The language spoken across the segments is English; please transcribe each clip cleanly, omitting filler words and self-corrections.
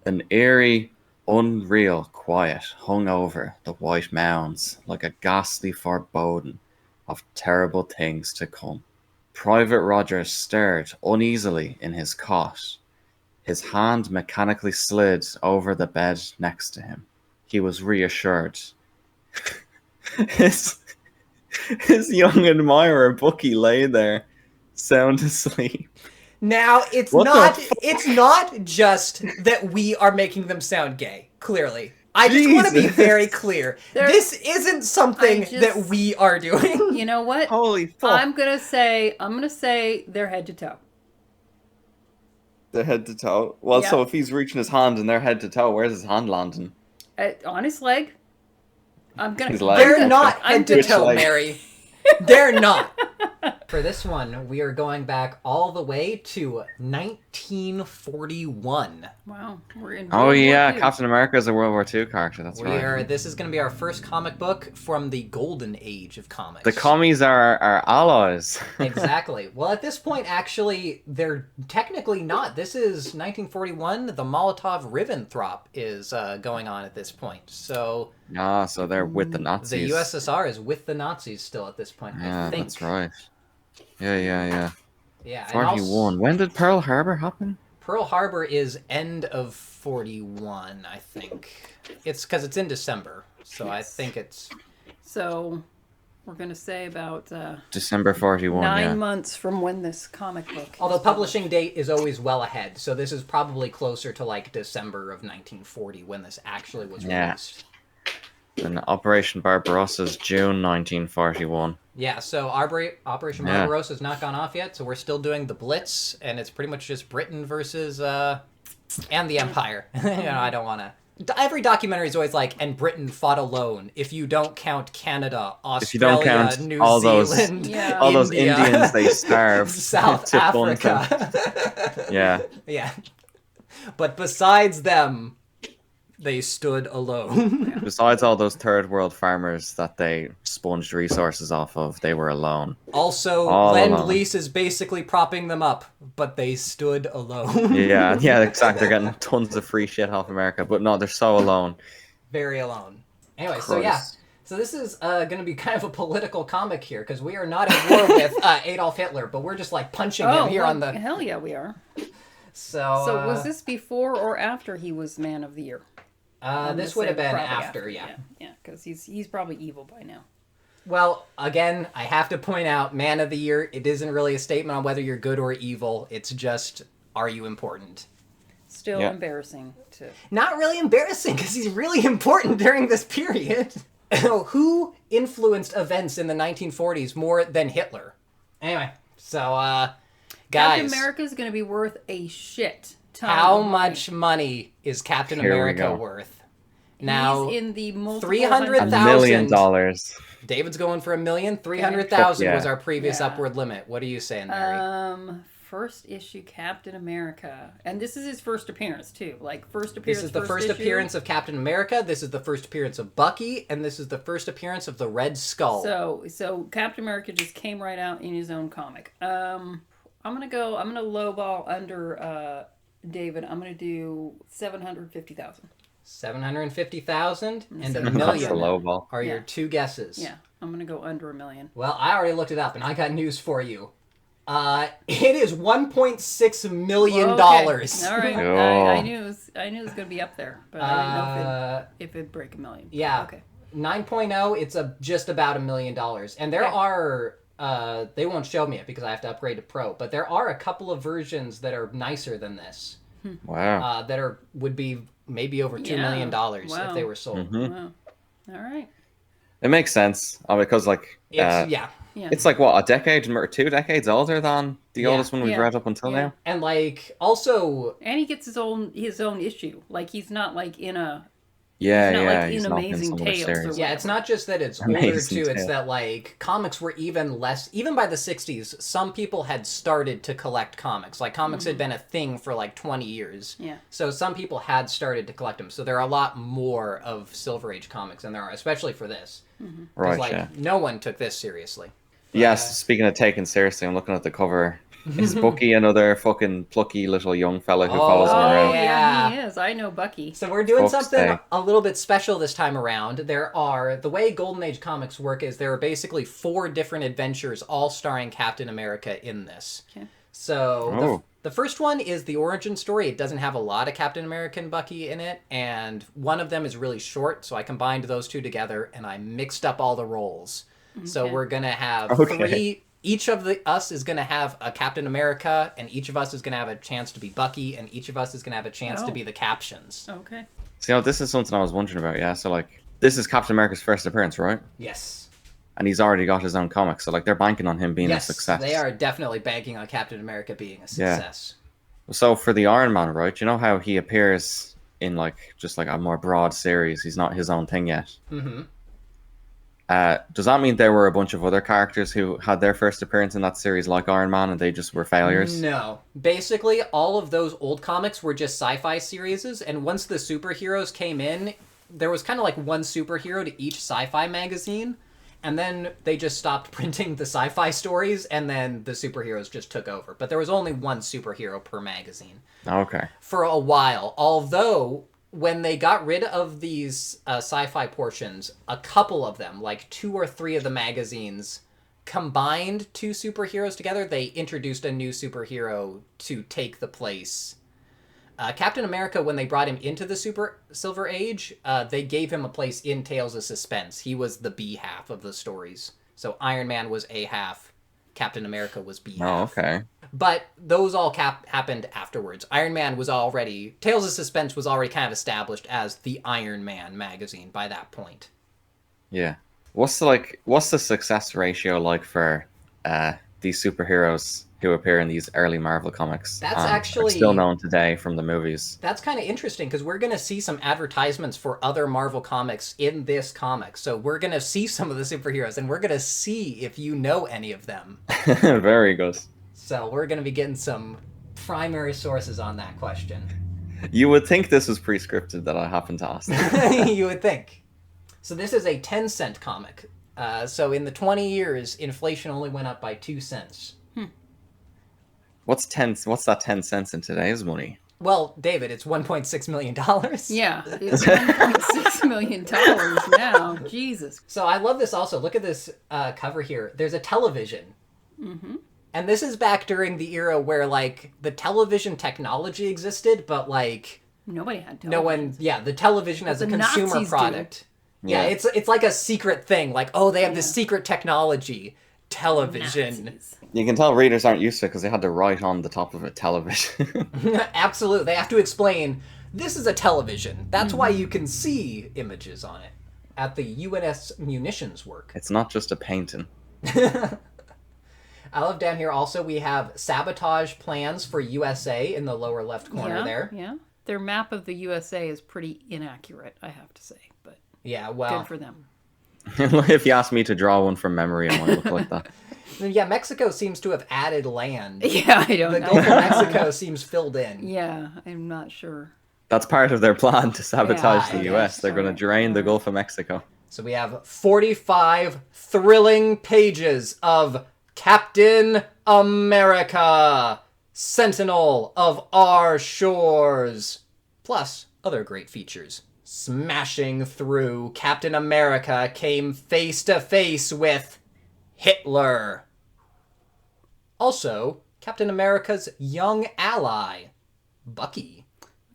An eerie, unreal quiet hung over the white mounds like a ghastly foreboding of terrible things to come. Private Rogers stirred uneasily in his cot. His hand mechanically slid over the bed next to him. He was reassured. His, his young admirer, Bucky, lay there, sound asleep. Now, it's What not the it's not just that we are making them sound gay, clearly. I just want to be Jesus. very clear. This isn't something that we are doing. You know what? Holy fuck. I'm gonna say they're head to toe. They're head to toe. Well, Yeah. so if he's reaching his hand and they're head to toe, where's his hand landing? On his leg. I'm gonna. His leg. They're not I'm head to Which toe, leg? Mary. They're not. For this one, we are going back all the way to 1941. Wow, we're in. Oh World War yeah, II. Captain America is a World War II character. That's right. This is going to be our first comic book from the golden age of comics. The commies are our allies. Exactly. Well, at this point, actually, they're technically not. This is 1941. The Molotov-Ribbentrop is going on at this point. So Ah, so they're with the the Nazis. USSR is with the Nazis still at this point, Yeah, I think. that's right. Yeah. Yeah, and 41. also, When did Pearl Harbor happen? Pearl Harbor is end of 41, I think. It's because it's in December, so I think it's... So, we're gonna say about December 41, 9 yeah. months from when this comic book. Although is publishing date is always well ahead, so this is probably closer to like December of 1940 when this actually was Yeah. released. And Operation Barbarossa's June 1941. Yeah, so Operation Yeah. Barbarossa has not gone off yet, so we're still doing the Blitz, and it's pretty much just Britain versus, and the Empire. I don't want to... Every documentary is always like, and Britain fought alone, if you don't count Canada, Australia, If you don't count New all those- Zealand, Yeah. All those India, Indians they starved South to fund them. Africa. Yeah. Yeah. But besides them, they stood alone. Besides all those third world farmers that they sponged resources off of, they were alone. Also, All alone. Lend-Lease is basically propping them up, but they stood alone. Yeah, exactly. They're getting tons of free shit off America, but no, they're so alone. Very alone. Anyway, so yeah. Christ. So this is going to be kind of a political comic here, because we are not at war with Adolf Hitler, but we're just like punching him here on the... Hell yeah, we are. So was this before or after he was Man of the Year? this would have been Probably after, yeah. Yeah, because he's probably evil by now. Well, again, I have to point out, Man of the Year, it isn't really a statement on whether you're good or evil. It's just, are you important? Still Yeah. embarrassing to. Not really embarrassing, because he's really important during this period. Who influenced events in the 1940s more than Hitler? Anyway, so, guys, Captain America's going to be worth a shit ton. how of money. much money is Captain Here we America go. worth? Now, He's in the multiple $300,000. $1 million. David's going for $1 million. 300,000 Yeah. was our previous Yeah. upward limit. What are you saying, Mary? First issue Captain America, and this is his first appearance too. Like first appearance. This is the first issue. appearance of Captain America. This is the first appearance of Bucky, and this is the first appearance of the Red Skull. So Captain America just came right out in his own comic. I'm gonna lowball under David. I'm gonna do 750,000. 750,000 and $1 That's a million low ball. are your Yeah. two guesses. Yeah, I'm gonna go under $1 million. Well, I already looked it up, and I got news for you. It is $1.6 million. Okay. All right, Oh. I knew it was gonna be up there, but I didn't know if it'd break $1 million. Yeah. Okay. 9.0, it's just about $1 million. And there Okay. are, they won't show me it because I have to upgrade to Pro, but there are a couple of versions that are nicer than this. Wow. That would be maybe over $2 Yeah. million if Wow. they were sold. Wow. All right. It makes sense because, like, Yeah. Yeah. it's like what, a decade or 2 decades older than the Yeah. oldest one we've Yeah. read up until Yeah. now. And like also And he gets his own issue. Like he's not like in a. Yeah, It's not yeah. like he's in not Amazing some other Tales series. or- yeah, it's not just that it's older Amazing too, it's tale. that like comics were even less even by the 60s, some people had started to collect comics. Like comics had been a thing for like 20 years. Yeah. So some people had started to collect them. So there are a lot more of Silver Age comics than there are, especially for this. 'Cause, Right, like yeah. no one took this seriously. Yes, speaking of taken seriously, I'm looking at the cover Is Bucky another fucking plucky little young fella who Oh, follows him Oh around? yeah, yeah. he is. I know Bucky. So we're doing Fuck's something sake. a little bit special this time around. The way Golden Age comics work is there are basically 4 different adventures all starring Captain America in this. Okay. So Oh. the first one is the origin story. It doesn't have a lot of Captain America and Bucky in it, and one of them is really short, so I combined those 2 together and I mixed up all the roles. So Okay. we're going to have Okay. 3. Each of us is going to have a Captain America, and each of us is going to have a chance to be Bucky, and each of us is going to have a chance to Oh. be the captions. Okay. See, this is something I was wondering about. Yeah, so like this is Captain America's first appearance, right? Yes. And he's already got his own comic, so like they're banking on him being Yes, a success. they are definitely banking on Captain America being a Yeah. success. So for the Iron Man, right? You know how he appears in like just like a more broad series. He's not his own thing yet. Mm-hmm. Does that mean there were a bunch of other characters who had their first appearance in that series, like Iron Man, and they just were failures? No. Basically, all of those old comics were just sci-fi series, and once the superheroes came in, there was kind of like one superhero to each sci-fi magazine, and then they just stopped printing the sci-fi stories, and then the superheroes just took over. But there was only one superhero per magazine Okay. for a while, although when they got rid of these sci-fi portions, a couple of them, like 2 or 3 of the magazines, combined 2 superheroes together. They introduced a new superhero to take the place. Captain America, when they brought him into the Silver Age, they gave him a place in Tales of Suspense. He was the B half of the stories. So Iron Man was A half, Captain America was B Oh, half. okay. But those all happened afterwards. Iron Man was already... Tales of Suspense was already kind of established as the Iron Man magazine by that point. Yeah. What's the success ratio like for these superheroes who appear in these early Marvel comics? That's and actually- are still known today from the movies. That's kind of interesting because we're going to see some advertisements for other Marvel comics in this comic. So we're going to see some of the superheroes and we're going to see if you know any of them. Very good. So we're going to be getting some primary sources on that question. You would think this was pre-scripted that I happened to ask. You would think. So this is a 10-cent comic. So in the 20 years, inflation only went up by 2 cents. What's that 10 cents in today's money? Well, David, it's $1.6 million. Yeah, it's $1.6 million now. Jesus. So I love this also. Look at this cover here. There's a television. Mm-hmm. And this is back during the era where, like, the television technology existed, but, like... Nobody had television. No one... Yeah, the television as a the consumer Nazis product. Yeah, Yeah. it's like a secret thing. Like, oh, they have this Yeah. secret technology. Television. Nazis. You can tell readers aren't used to it because they had to write on the top of it television. Absolutely. They have to explain, this is a television. That's why you can see images on it at the UNS munitions work. It's not just a painting. I love down here also we have sabotage plans for USA in the lower left corner there. Yeah. Their map of the USA is pretty inaccurate, I have to say, but Yeah, well, good for them. If you ask me to draw one from memory, it might look like that. yeah, Mexico seems to have added land. Yeah, I don't The know. Gulf of Mexico seems filled in. Yeah, I'm not sure. That's part of their plan to sabotage Yeah, the I US. guess. They're going to drain the Gulf of Mexico. So we have 45 thrilling pages of Captain America, Sentinel of Our Shores, plus other great features. Smashing through, Captain America came face to face with Hitler. Also, Captain America's young ally, Bucky.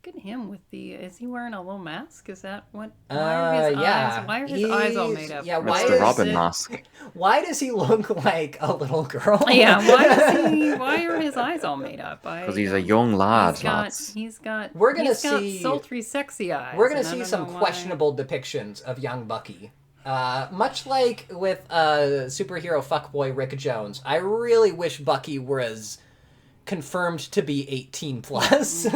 Look at him with the. Is he wearing a little mask? Is that what? Why are his eyes? Why are his eyes all made up? Yeah, It's why the is Robin it- mask. Why does he look like a little girl? Yeah, why does he? Why are his eyes all made up? Because he's a young lad, He's got. lads. He's got. We're gonna he's got see- sultry, sexy eyes. We're gonna and I see don't some know why. questionable depictions of young Bucky. Much like with superhero fuckboy Rick Jones, I really wish Bucky was confirmed to be 18 plus. You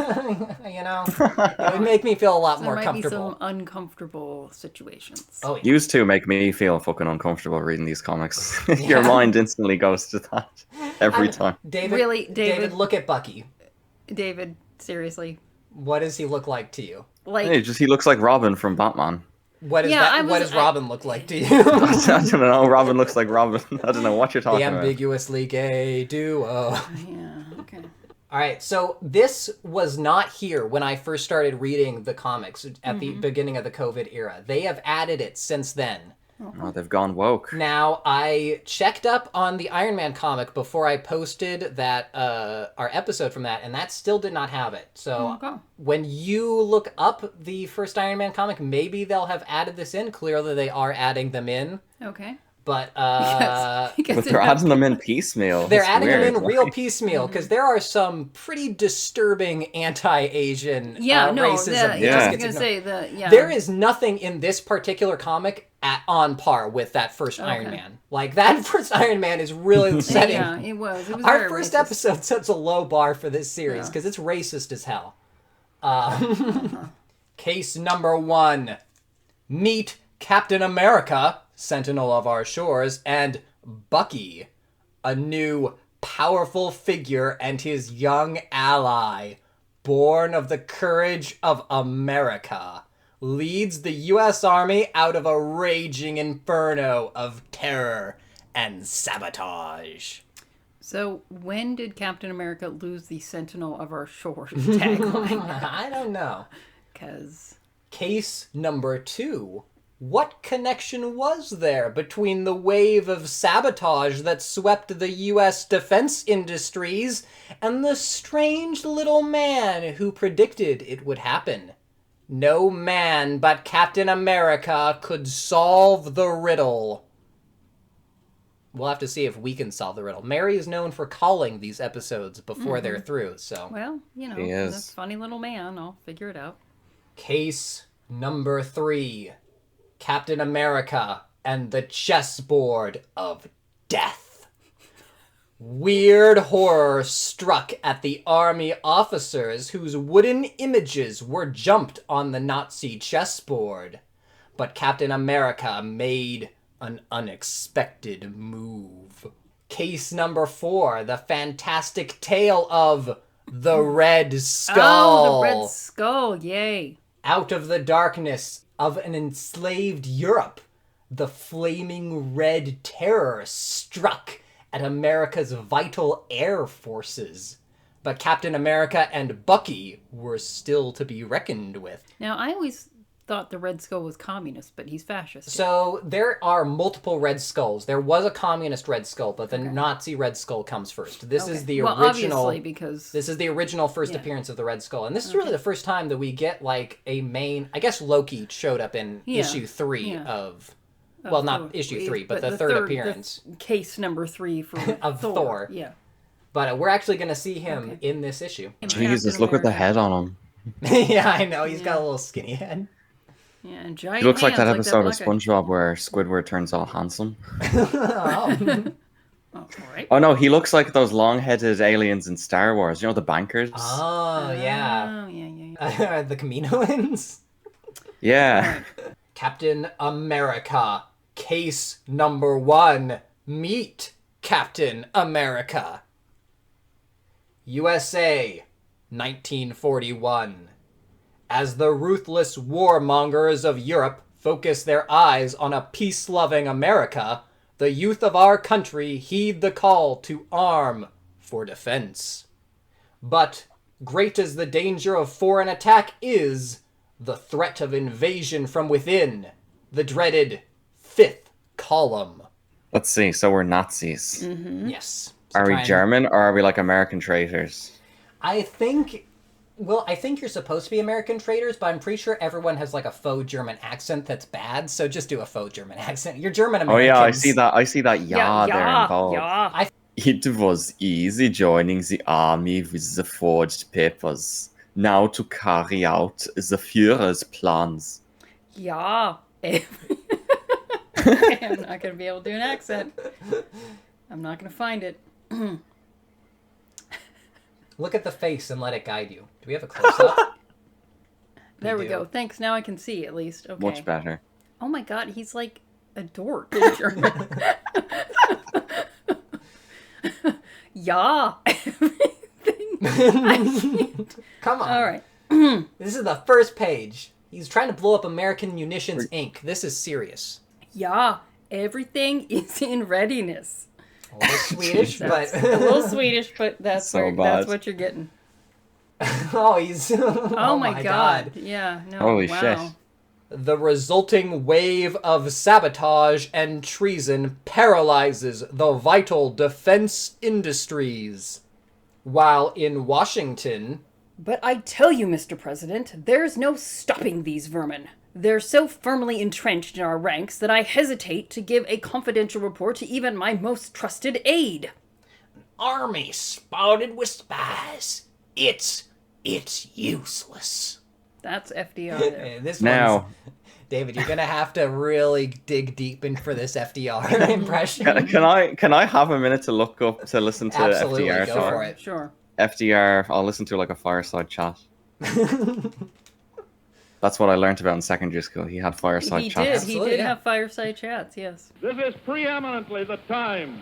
know, it would make me feel a lot There more might comfortable. be some uncomfortable situations. Oh, yeah. Used to make me feel fucking uncomfortable reading these comics. Your Yeah. mind instantly goes to that every time. David, Really, David, David? look at Bucky. David, seriously, What does he look like to you? like Hey, he looks like Robin from Batman. What is Yeah, that? I was- What does Robin look like to you? I don't know. Robin looks like Robin. I don't know what you're The talking about. ambiguously gay duo. Yeah. Okay. All right, so this was not here when I first started reading the comics at the beginning of the COVID era. They have added it since then. Oh, they've gone woke. Now, I checked up on the Iron Man comic before I posted that our episode from that, and that still did not have it. So Okay. when you look up the first Iron Man comic, maybe they'll have added this in. Clearly, they are adding them in. Okay. But Because But they're adding them in piecemeal. they're That's adding weird. them in real piecemeal because there are some pretty disturbing anti-Asian Yeah, no, racism. yeah, Yeah. I was gonna say There is nothing in this particular comic on par with that first Iron Man. Like, that first Iron Man is really setting... Yeah, it was. It was Our very first racist. episode sets a low bar for this series Yeah. because it's racist as hell. Case number 1. Meet Captain America, Sentinel of Our Shores, and Bucky, a new powerful figure and his young ally, born of the courage of America, leads the U.S. Army out of a raging inferno of terror and sabotage. So when did Captain America lose the Sentinel of Our Shores tagline? I don't know. Because Case number 2. What connection was there between the wave of sabotage that swept the U.S. defense industries and the strange little man who predicted it would happen? No man but Captain America could solve the riddle. We'll have to see if we can solve the riddle. Mary is known for calling these episodes before they're through, so... well, you know, He is. this funny little man. I'll figure it out. Case number 3. Captain America and the Chessboard of Death. Weird horror struck at the army officers whose wooden images were jumped on the Nazi chessboard. But Captain America made an unexpected move. Case number 4. The fantastic tale of the Red Skull. Oh, the Red Skull! Yay! Out of the darkness of an enslaved Europe, the flaming red terror struck at America's vital air forces. But Captain America and Bucky were still to be reckoned with. Now I always thought the Red Skull was communist, but he's fascist. So there are multiple Red Skulls. There was a communist Red Skull, but the Nazi Red Skull comes first. This is the well, original. obviously, because This is the original first appearance of the Red Skull. And this is really the first time that we get, like, a main... I guess Loki showed up in issue 3 of... Well, not issue 3, but the third appearance. Case number 3 for Of Thor. Yeah. But we're actually going to see him in this issue. Jesus, look at the head on him. Yeah, I know. He's got a little skinny head. Yeah, and giant He looks like that hands episode of black guy. SpongeBob where Squidward turns all handsome. Oh. Oh, all right. Oh no, he looks like those long-headed aliens in Star Wars. You know, the bankers? Oh, yeah. Oh, yeah. The Kaminoans? Yeah. Captain America. Case number 1. Meet Captain America. USA, 1941. As the ruthless warmongers of Europe focus their eyes on a peace-loving America, the youth of our country heed the call to arm for defense. But, great as the danger of foreign attack is, the threat of invasion from within, the dreaded Fifth Column. Let's see, so we're Nazis. Yes. So Are we try and- German or are we like American traitors? I think you're supposed to be American traitors, but I'm pretty sure everyone has like a faux German accent that's bad, so just do a faux German accent. You're German Oh Americans. yeah, I see that there involved. yeah. It was easy joining the army with the forged papers. Now to carry out the Führer's plans. Yeah. I'm not going to be able to do an accent. I'm not going to find it. Look at the face and let it guide you. Do we have a close-up? There we do. go. Thanks. Now I can see at least. Okay. Much better. Oh my god, he's like a dork in German. Yeah. Everything. Come on. All right. This is the first page. He's trying to blow up American Munitions Inc. This is serious. Yeah, everything is in readiness. A little Swedish, but A little Swedish, but that's So that's bad. what you're getting. oh, he's Oh, my god. Yeah, no. Holy wow. shit. The resulting wave of sabotage and treason paralyzes the vital defense industries. While in Washington, But I tell you, Mr. President, there's no stopping these vermin. They're so firmly entrenched in our ranks that I hesitate to give a confidential report to even my most trusted aide. army spotted with spies. It's useless. That's FDR there. And this Now, one's, David, you're gonna have to really dig deep in for this FDR impression. can I have a minute to look up to listen to Absolutely, FDR go talk? for it. Sure. FDR, I'll listen to like a fireside chat. That's what I learned about in secondary school. He had fireside He chats. did. Absolutely, He did yeah. have fireside chats, yes. This is preeminently the time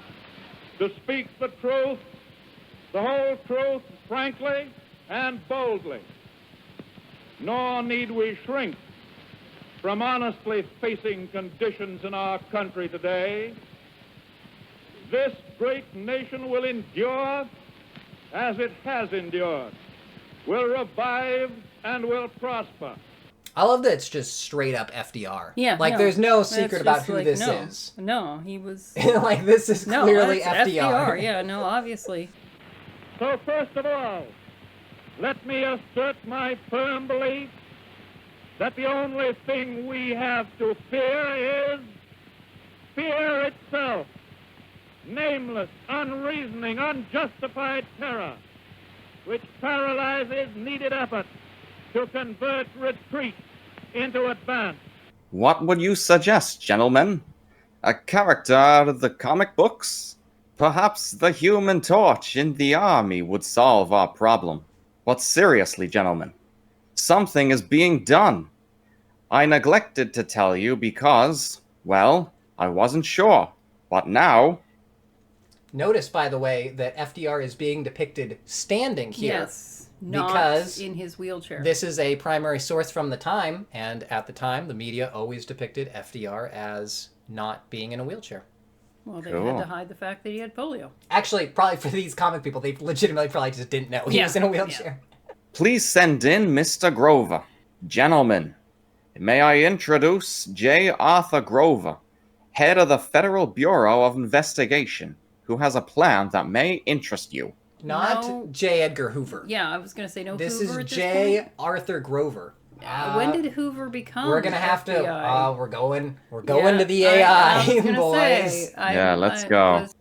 to speak the truth, the whole truth, frankly and boldly. Nor need we shrink from honestly facing conditions in our country today. This great nation will endure as it has endured, will revive and will prosper. I love that it's just straight up FDR. Yeah. Like, no. there's no That's secret about just who like, this no. is. No, he was... Like, this is No, clearly that's FDR. Yeah, no, obviously. So first of all, let me assert my firm belief that the only thing we have to fear is fear itself. Nameless, unreasoning, unjustified terror, which paralyzes needed effort to convert retreat into advance. What would you suggest, gentlemen? A character out of the comic books? Perhaps the Human Torch in the army would solve our problem. But seriously, gentlemen, something is being done. I neglected to tell you because, well, I wasn't sure. But now, Notice, by the way, that FDR is being depicted standing here. Yes. Not Because in his wheelchair. This is a primary source from the time, and at the time, the media always depicted FDR as not being in a wheelchair. Well, they Cool. had to hide the fact that he had polio. Actually, probably for these comic people, they legitimately probably just didn't know he Yeah, was in a wheelchair. please send in Mr. Grover. Gentlemen, may I introduce J. Arthur Grover, head of the Federal Bureau of Investigation, who has a plan that may interest you. Not No. J. Edgar Hoover. Yeah, I was going to say no This Hoover is at this J. point. Arthur Grover. When did Hoover become We're gonna have to. FBI? We're going Yeah, to the I AI, was gonna boys. say, Yeah, let's go. was-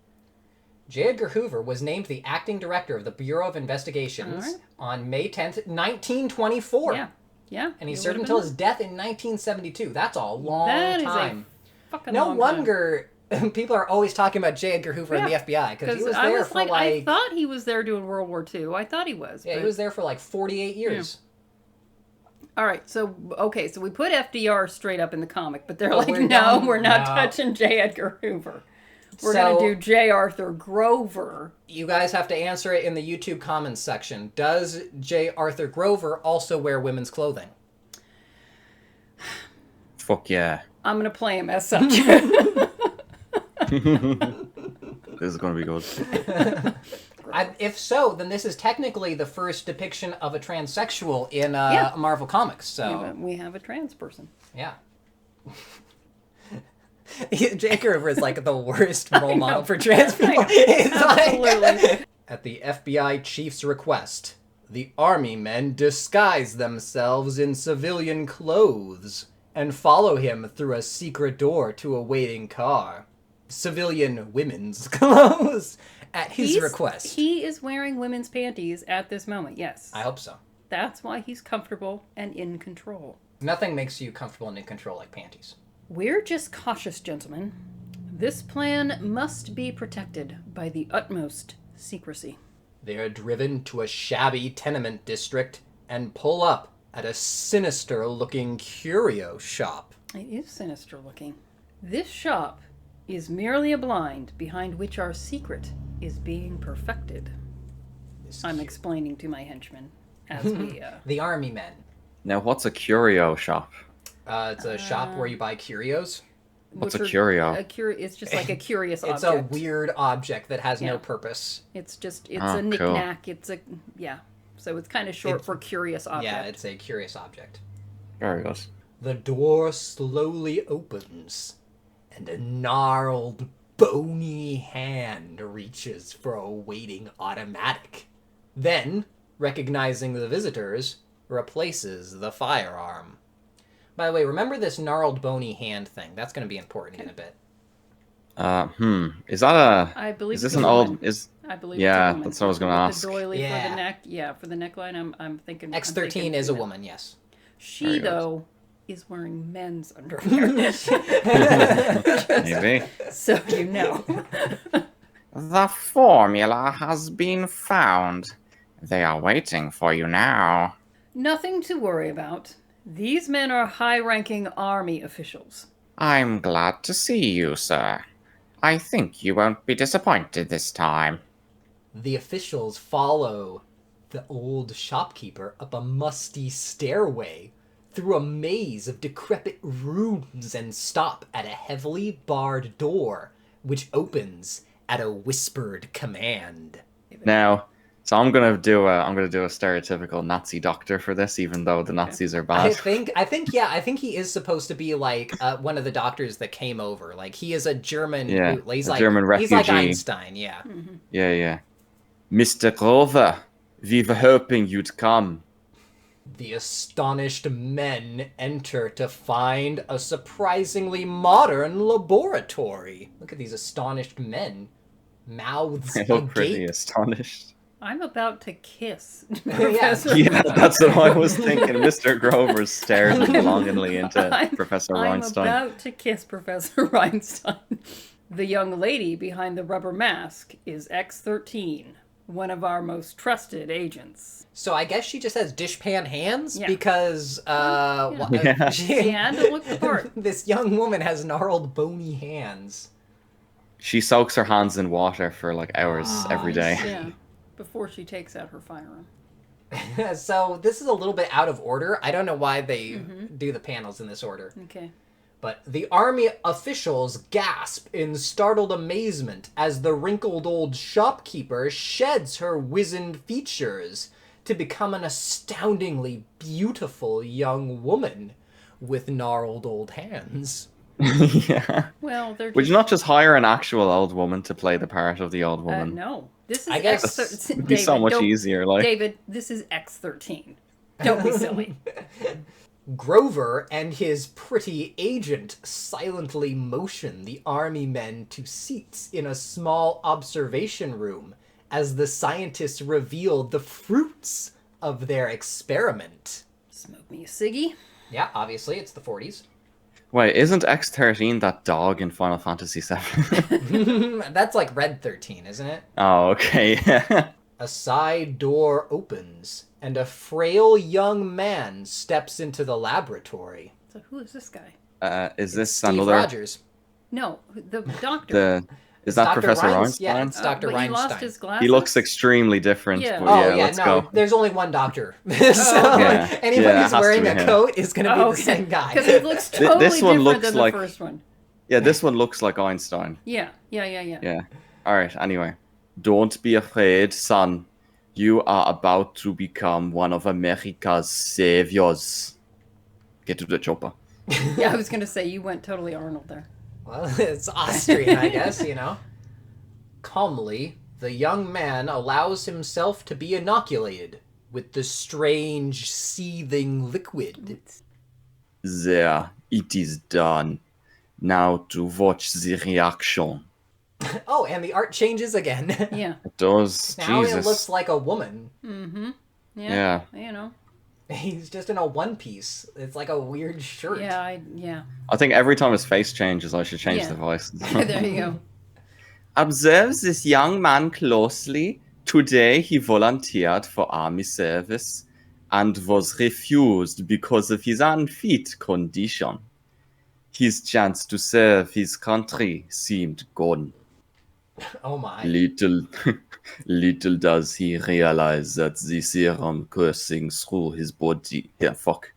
J. Edgar Hoover was named the acting director of the Bureau of Investigations Alright. on May 10th, 1924. Yeah, yeah. And he it served would've until been- his death in 1972. That's a long That is a time. fucking No long wonder people are always talking about J. Edgar Hoover and the Yeah, FBI because he Because was I there was for like, like, I thought he was there doing World War II. I thought he was. yeah, he but- was there for like 48 years. All right, so okay, so we put FDR straight up in the comic, but they're But like, we're no, done. we're not No. touching J. Edgar Hoover. We're So- gonna do J. Arthur Grover. You guys have to answer it in the YouTube comments section. Does J. Arthur Grover also wear women's clothing? Fuck yeah. I'm gonna play him as such. This is going to be good. If so, then this is technically the first depiction of a transsexual in Yeah. Marvel Comics. So, we have a trans person. yeah. J. Grover is like the worst role model for trans people. It's like- Absolutely. At the FBI chief's request, the army men disguise themselves in civilian clothes and follow him through a secret door to a waiting car. Civilian women's clothes at his request. He is wearing women's panties at this moment, yes. I hope so. That's why he's comfortable and in control. Nothing makes you comfortable and in control like panties. We're just cautious, gentlemen. This plan must be protected by the utmost secrecy. They are driven to a shabby tenement district and pull up at a sinister-looking curio shop. It is sinister looking. This shop is merely a blind behind which our secret is being perfected. I'm explaining to my henchmen as we The army men. Now, what's a curio shop? It's a shop where you buy curios. What's a which are curio? It's just like a curious It's object. a weird object that has no Yeah. purpose. It's Oh, a cool. knick-knack. It's a, yeah. So it's kind of short It's- for curious object. Yeah, it's a curious object. Very good. The door slowly opens, and a gnarled, bony hand reaches for a waiting automatic. Then, recognizing the visitors, replaces the firearm. By the way, remember this gnarled, bony hand thing. That's going to be important in a bit. Is that a? I believe Is this it's an a old? woman. Is I believe Yeah, it's a woman. that's what I was gonna With ask. the doily for Yeah. the neck. Yeah, for the neckline, I'm thinking... X13 is a woman, yes. She, Very good. though, is wearing men's underwear. maybe? So you know. The formula has been found. They are waiting for you now. Nothing to worry about. These men are high-ranking army officials. I'm glad to see you, sir. I think you won't be disappointed this time. The officials follow the old shopkeeper up a musty stairway through a maze of decrepit rooms and stop at a heavily barred door, which opens at a whispered command. Now, so I'm gonna do a stereotypical Nazi doctor for this, even though the Nazis are bad. I think he is supposed to be like one of the doctors that came over. Like he is a German. Yeah, He's a like German He's like refugee. Einstein. Yeah. Yeah. Mr. Grover, we were hoping you'd come. The astonished men enter to find a surprisingly modern laboratory. Look at these astonished men. Mouths I look pretty agape. astonished. I'm about to kiss Yeah. Professor. Yeah, that's what I was thinking. Mr. Grover stares longingly into I'm- Professor I'm Reinstein. about to kiss Professor Reinstein. The young lady behind the rubber mask is X13, one of our most trusted agents. So I guess she just has dishpan hands Yeah. because Yeah. She had to look the part. this young woman has gnarled bony hands. She soaks her hands in water for like hours every day. Yeah, before she takes out her firearm. So this is a little bit out of order. I don't know why they do the panels in this order. Okay. But the army officials gasp in startled amazement as the wrinkled old shopkeeper sheds her wizened features to become an astoundingly beautiful young woman with gnarled old hands. Yeah. Well, they're Would just... you not just hire an actual old woman to play the part of the old woman? no. This is I guess X13. It'd be so much easier. Like, David, this is X13. Don't be silly. Grover and his pretty agent silently motion the army men to seats in a small observation room as the scientists reveal the fruits of their experiment. Smoke me a ciggy. Yeah, obviously, it's the 40s. wait, isn't X13 that dog in Final Fantasy VII? That's like Red 13, isn't it? Oh, okay. A side door opens, and a frail young man steps into the laboratory. So who is this guy? Is this Steve another? Rogers. No, the doctor. Is that Dr. Professor Reins- Reinstein? Yeah, it's Dr. But he lost Reinstein. his glasses. He looks extremely different. Yeah. But Oh, yeah, yeah, let's no, go. there's only one doctor. so Yeah. anybody Yeah, it who's has to wearing be a him. coat is going to be the same guy. Because it looks totally this one different looks than like- the first one. Yeah, this one looks like Einstein. Yeah. Yeah. All right. Anyway, don't be afraid, son. You are about to become one of America's saviors. Get to the chopper. Yeah, I was going to say, you went totally Arnold there. Well, it's Austrian, I guess, you know. Calmly, the young man allows himself to be inoculated with the strange, seething liquid. There, it is done. Now to watch the reaction. Oh, and the art changes again. Yeah. It does. Now Jesus. it looks like a woman. Yeah. Yeah. You know. He's just in a one piece. It's like a weird shirt. Yeah, yeah. I think every time his face changes, I should change Yeah. the voice. There you go. Observe this young man closely. Today he volunteered for army service and was refused because of his unfit condition. His chance to serve his country seemed gone. Oh my. Little does he realize that the serum coursing through his body. Yeah, fuck.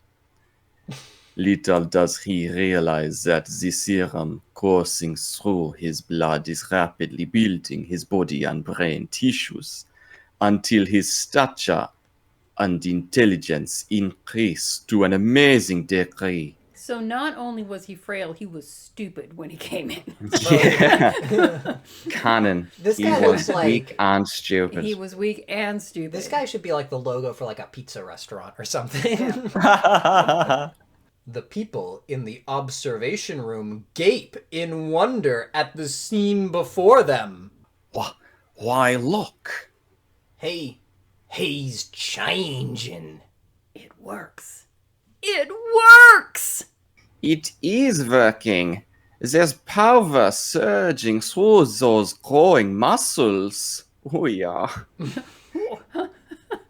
Little does he realize that the serum coursing through his blood is rapidly building his body and brain tissues until his stature and intelligence increase to an amazing degree. So not only was he frail, he was stupid when he came in. Yeah. Canon. This He guy was looks like- weak and stupid. He was weak and stupid. This guy should be like the logo for like a pizza restaurant or something. The people in the observation room gape in wonder at the scene before them. Why, look. Hey, he's changing. It works. It works! It is working. There's power surging through those growing muscles. Oh, yeah.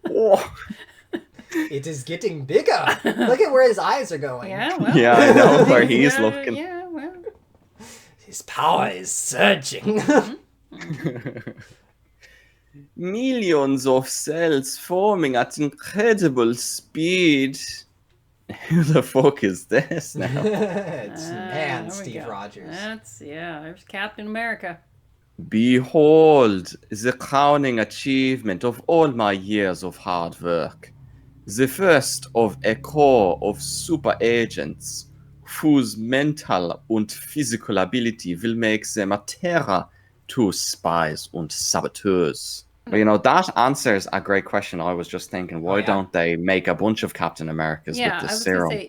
Oh. It is getting bigger. Look at where his eyes are going. Yeah, well. Yeah, I know where he's yeah, looking. Yeah, well. His power is surging. Millions of cells forming at incredible speed. Who the fuck is this now? It's man, there we Steve go. Rogers. There's Captain America. Behold the crowning achievement of all my years of hard work. The first of a corps of super agents whose mental and physical ability will make them a terror to spies and saboteurs. But, you know, that answers a great question. I was just thinking, why yeah. don't they make a bunch of Captain Americas Yeah, with I the was serum? gonna say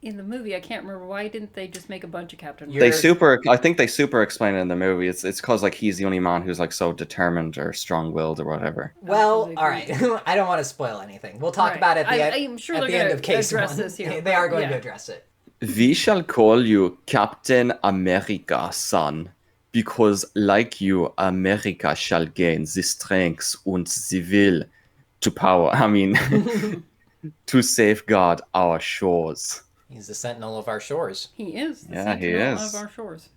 in the movie, I can't remember why didn't they just make a bunch of Captain You're- America. I think they super explain it in the movie. It's because like he's the only man who's like so determined or strong-willed or whatever. Well, Absolutely all right. I don't want to spoil anything. We'll talk Right. about it at the end. I'm sure at they're the end gonna of case address one. this here, They are going yeah. to address it. We shall call you Captain America, son, because like you, America shall gain the strength and the will to power. I mean, to safeguard our shores. He's the sentinel of our shores. He is the Yeah, he sentinel is. of our shores.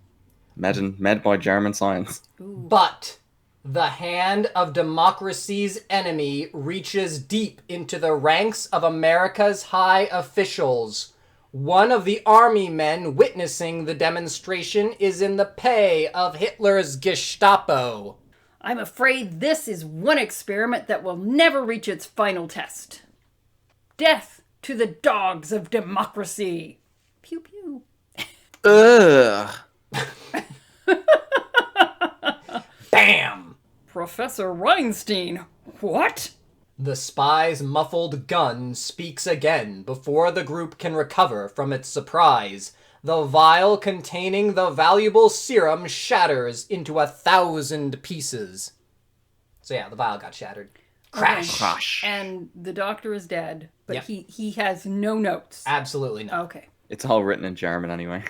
Med by German science. Ooh. But the hand of democracy's enemy reaches deep into the ranks of America's high officials. One of the army men witnessing the demonstration is in the pay of Hitler's Gestapo. I'm afraid this is one experiment that will never reach its final test. Death to the dogs of democracy. Pew pew. Ugh. Bam! Professor Reinstein. What? The spy's muffled gun speaks again before the group can recover from its surprise. The vial containing the valuable serum shatters into 1,000 pieces. So yeah, the vial got shattered. Crash. Crash. And the doctor is dead, but Yep. he has no notes. Absolutely not. Okay. It's all written in German anyway.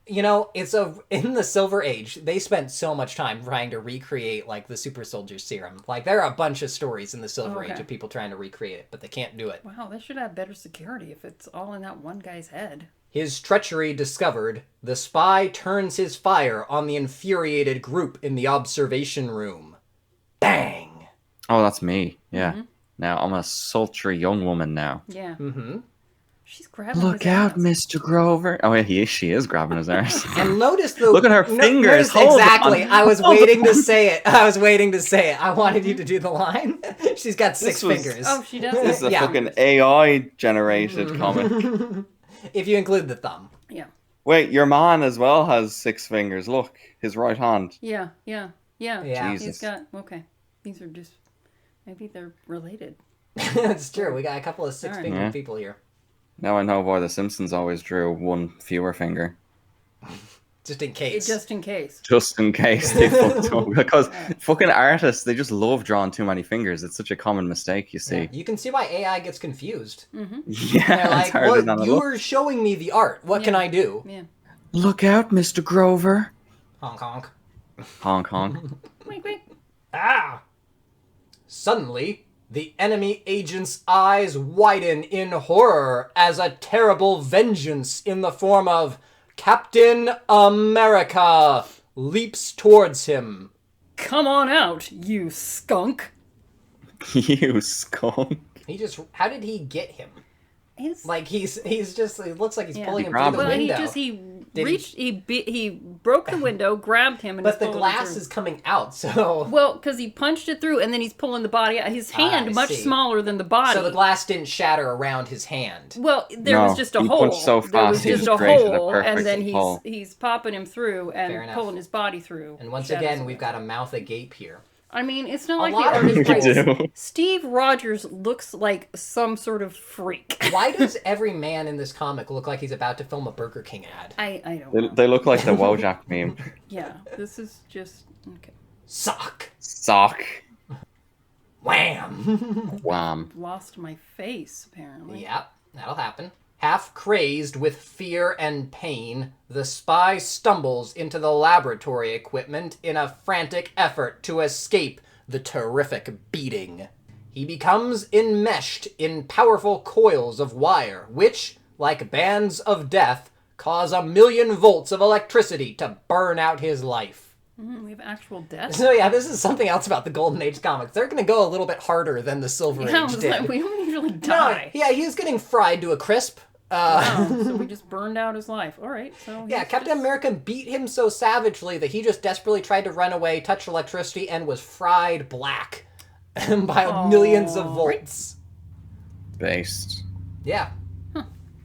You know, in the Silver Age, they spent so much time trying to recreate like the super soldier serum. Like there are a bunch of stories in the Silver Okay. Age of people trying to recreate it, but they can't do it. Wow, they should have better security if it's all in that one guy's head. His treachery discovered, the spy turns his fire on the infuriated group in the observation room. Bang! Oh, that's me. Yeah. Now I'm a sultry young woman now. Yeah. Mm-hmm. She's grabbing Look his out, ass. Mr. Grover. Oh, yeah, she is grabbing his arse. And notice the Look at her fingers. Hold exactly. on. I was Hold waiting to on. say it. I was waiting to say it. I wanted you to do the line. She's got six This was- fingers. Oh, she does. This is a Yeah. fucking AI generated comic. If you include the thumb. Yeah. Wait, your man as well has 6 fingers. Look, his right hand. Yeah. Yeah. He's Jesus. got okay. These are just maybe they're related. It's true. We got a couple of six-fingered Yeah. people here. Now I know why the Simpsons always drew one fewer finger. Just in case. Just in case. Just in case they fucked up. Because fucking artists, they just love drawing too many fingers. It's such a common mistake, you see. Yeah, you can see why AI gets confused. Yeah, They're it's like, harder well, than it you looks. were showing me the art. What can Yeah. I do? Yeah. Look out, Mr. Grover. Honk honk. Honk honk. Wait, wait. Ah! Suddenly, the enemy agent's eyes widen in horror as a terrible vengeance in the form of Captain America leaps towards him. Come on out, you skunk. You skunk. How did he get him? His Like he's just, it looks like he's Yeah. pulling He him grabbed through the him. well, window. he reached, he broke the window, grabbed him, and But he's the pulling him glass through. is coming out, so... Well, because he punched it through, and then he's pulling the body out. His hand I much see. smaller than the body. So the glass didn't shatter around his hand. Well, there No, was just a he hole. punched so there was fast, he just just a created a hole, perfect and then hole. he's popping him through Fair and enough. pulling his body through. And once Shadows again, of we've it. got a mouth agape here. I mean, it's not A like lot the of artist people writes. do. Steve Rogers looks like some sort of freak. Why does every man in this comic look like he's about to film a Burger King ad? I don't They, know. they look like the Wojak meme. Yeah, this is just okay. Sock. Sock. Wham. Wham. Lost my face apparently. Yep, that'll happen. Half crazed with fear and pain, the spy stumbles into the laboratory equipment in a frantic effort to escape the terrific beating. He becomes enmeshed in powerful coils of wire, which, like bands of death, cause 1,000,000 volts of electricity to burn out his life. We have actual death. So yeah, this is something else about the Golden Age comics. They're going to go a little bit harder than the Silver Yeah, I Age was did. like, we don't usually No, die. yeah, he was getting fried to a crisp. Wow, so we just burned out his life. All right, so Yeah, he's Captain just- America beat him so savagely that he just desperately tried to run away, touched electricity, and was fried black by millions of volts. Based. Yeah.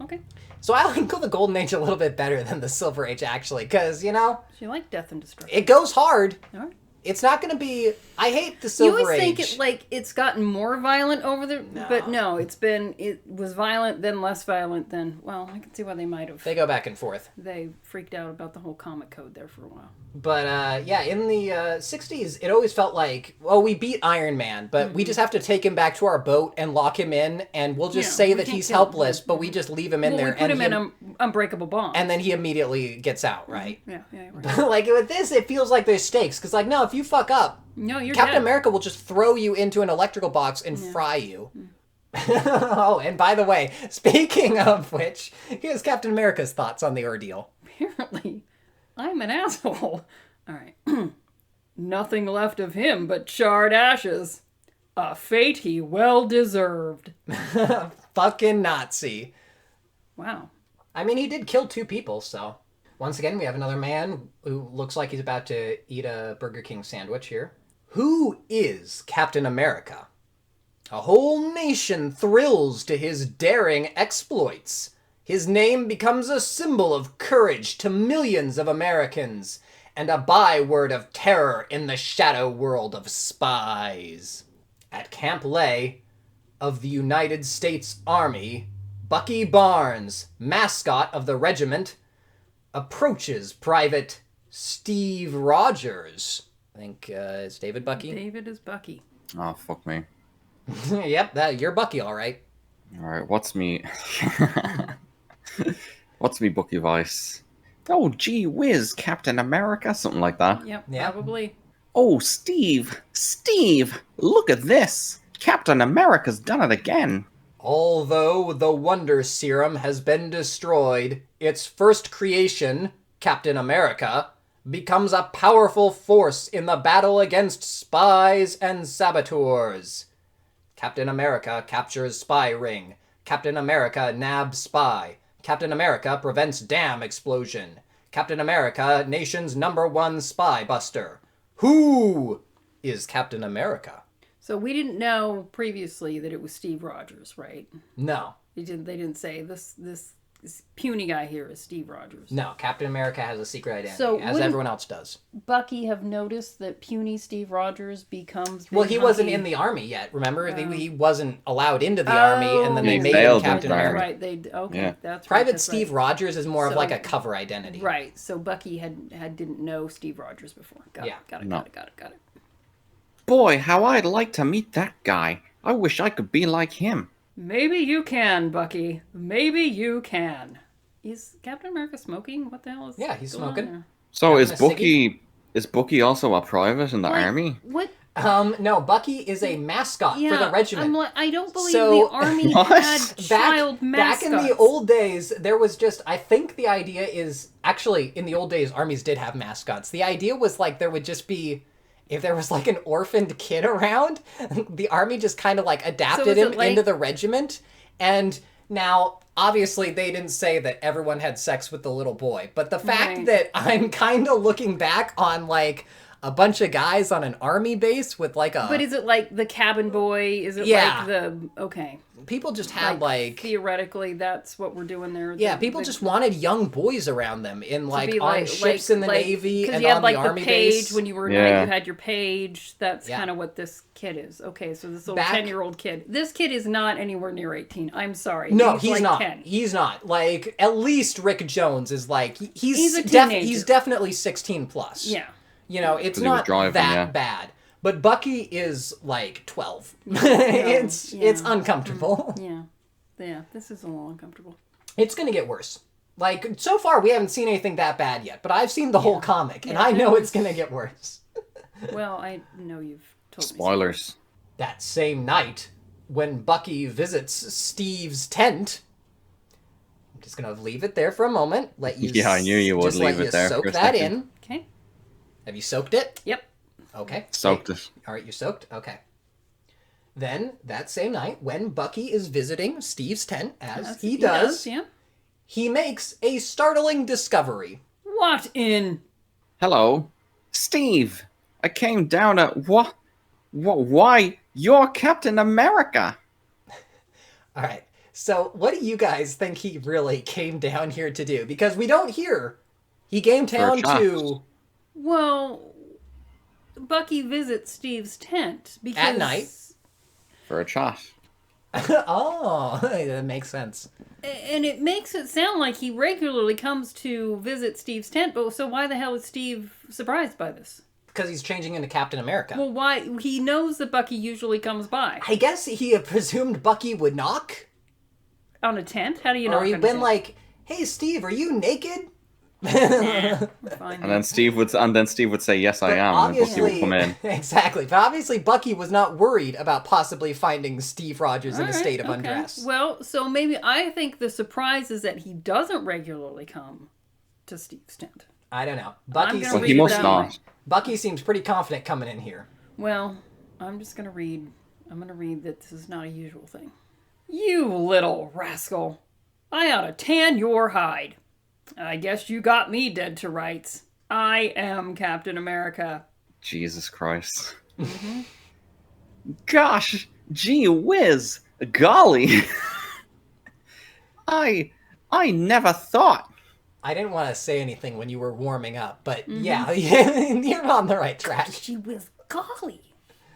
Okay, So I like the Golden Age a little bit better than the Silver Age, actually, because, you know, she liked death and destruction. it goes hard. All right. It's not going to be... I hate the You Silver always Age. think it like it's gotten more violent over the, but no, it was violent, then less violent, then well, I can see why they might have. They go back and forth. They freaked out about the whole comic code there for a while. But yeah, in the 60s, it always felt like, well, we beat Iron Man, but we just have to take him back to our boat and lock him in, and we'll just Yeah, say we that can't he's kill him. helpless, but we just leave him in Well, there. we put and him in an unbreakable bond. and then he immediately gets out, right? yeah, right. Like with this, it feels like there's stakes, because like, no, if you fuck up, No, you're Captain dead. America will just throw you into an electrical box and fry you. Oh, and by the way, speaking of which, here's Captain America's thoughts on the ordeal. Apparently, I'm an asshole. All right. Nothing left of him but charred ashes. A fate he well deserved. Fucking Nazi. Wow. I mean, he did kill 2 people, so. Once again, we have another man who looks like he's about to eat a Burger King sandwich here. Who is Captain America? A whole nation thrills to his daring exploits. His name becomes a symbol of courage to millions of Americans, and a byword of terror in the shadow world of spies. At Camp Lay of the United States Army, Bucky Barnes, mascot of the regiment, approaches Private Steve Rogers. I think it's David Bucky. David is Bucky. Oh, fuck me. Yep, you're Bucky, all right. Alright, what's me... what's me Bucky voice? Oh, gee whiz, Captain America? Something like that. Yep, Yeah. probably. Oh, Steve! Steve! Look at this! Captain America's done it again! Although the Wonder Serum has been destroyed, its first creation, Captain America, becomes a powerful force in the battle against spies and saboteurs. Captain America captures spy ring. Captain America nabs spy. Captain America prevents dam explosion. Captain America, nation's #1 spy buster. Who is Captain America? So we didn't know previously that it was Steve Rogers, right? No. They didn't say this puny guy here is Steve Rogers. No, Captain America has a secret identity, So as wouldn't- everyone else does. Bucky have noticed that puny Steve Rogers becomes Well, big he wasn't hunky- in the army yet, remember? He wasn't allowed into the army, and then they He made him failed Captain into the America. army. Right, they okay. Yeah. That's right. Private that's Steve right. Rogers is more of So- like a cover identity. Right. So Bucky didn't know Steve Rogers before. Got Yeah. it. Got it. No. Got it. Boy, how I'd like to meet that guy. I wish I could be like him. Maybe you can, Bucky. Maybe you can. Is Captain America smoking? What the hell is? Yeah, he's going on smoking. there? So Having a is Bucky also a private in the Like, army? What? No, Bucky is a mascot Yeah, for the regiment. I'm like, I don't believe So- the army What? had back, child back in the mascots. old days, there was just, I think the idea is, actually, in the old days, armies did have mascots. The idea was like there would just be, if there was like an orphaned kid around, the army just kind of like adapted is it him like- into the regiment, and Now, obviously, they didn't say that everyone had sex with the little boy, but the fact Right. that I'm kind of looking back on, like, a bunch of guys on an army base with, like, a... But is it like the cabin boy? Is it Yeah. like the... Okay. people just had, like... Theoretically, that's what we're doing there. Yeah, people just wanted young boys around them in, like, on ships in the Navy and you had, on like, the Army page base. when you were Yeah. you had your page. That's Yeah. kind of what this kid is. Okay, so this little Back- 10-year-old kid. This kid is not anywhere near 18. I'm sorry. No, he's like not. 10. He's not. Like, at least Rick Jones is, like... He's a teenager. He's definitely 16 plus. Yeah. You know, it's 'Cause he was not driving, that yeah. bad. But Bucky is, like, 12. It's yeah. uncomfortable. Yeah. Yeah, this is a little uncomfortable. It's gonna get worse. Like, so far we haven't seen anything that bad yet, but I've seen the whole comic, and Yeah, I know it it's gonna get worse. Well, I know you've told me. Spoilers. That same night, when Bucky visits Steve's tent, I'm just gonna leave it there for a moment. Let you Yeah, I knew you would just let leave it you there soak for a that second. in. Okay. Have you soaked it? Yep. Okay. Soaked it. All right, you're soaked? Okay. Then, that same night, when Bucky is visiting Steve's tent, as he does, Yeah. he makes a startling discovery. What in? Hello, Steve. I came down at what? Why? You're Captain America. All right. So, what do you guys think he really came down here to do? Because we don't hear. He came down chat. to Well, Bucky visits Steve's tent because At night. For a chat. oh, that makes sense. And it makes it sound like he regularly comes to visit Steve's tent, but so why the hell is Steve surprised by this? Because he's changing into Captain America. Well, why? He knows that Bucky usually comes by. I guess he had presumed Bucky would knock, On a tent? How do you know? or he'd been like, "Hey, Steve, are you naked?" Fine. And then Steve would say, "Yes, I am." And Bucky would come in. Exactly. But obviously, Bucky was not worried about possibly finding Steve Rogers in a Alright, state of okay. undress. Well, so maybe I think the surprise is that he doesn't regularly come to Steve's tent. I don't know. I'm Bucky, gonna Well, read he it must that not. way. Bucky seems pretty confident coming in here. Well, I'm just gonna read. I'm gonna read that this is not a usual thing. You little rascal! I ought to tan your hide. I guess you got me dead to rights. I am Captain America. Jesus Christ. Gosh, gee whiz, golly. I never thought. I didn't want to say anything when you were warming up, but Mm-hmm. yeah, you're on the right track. She was golly.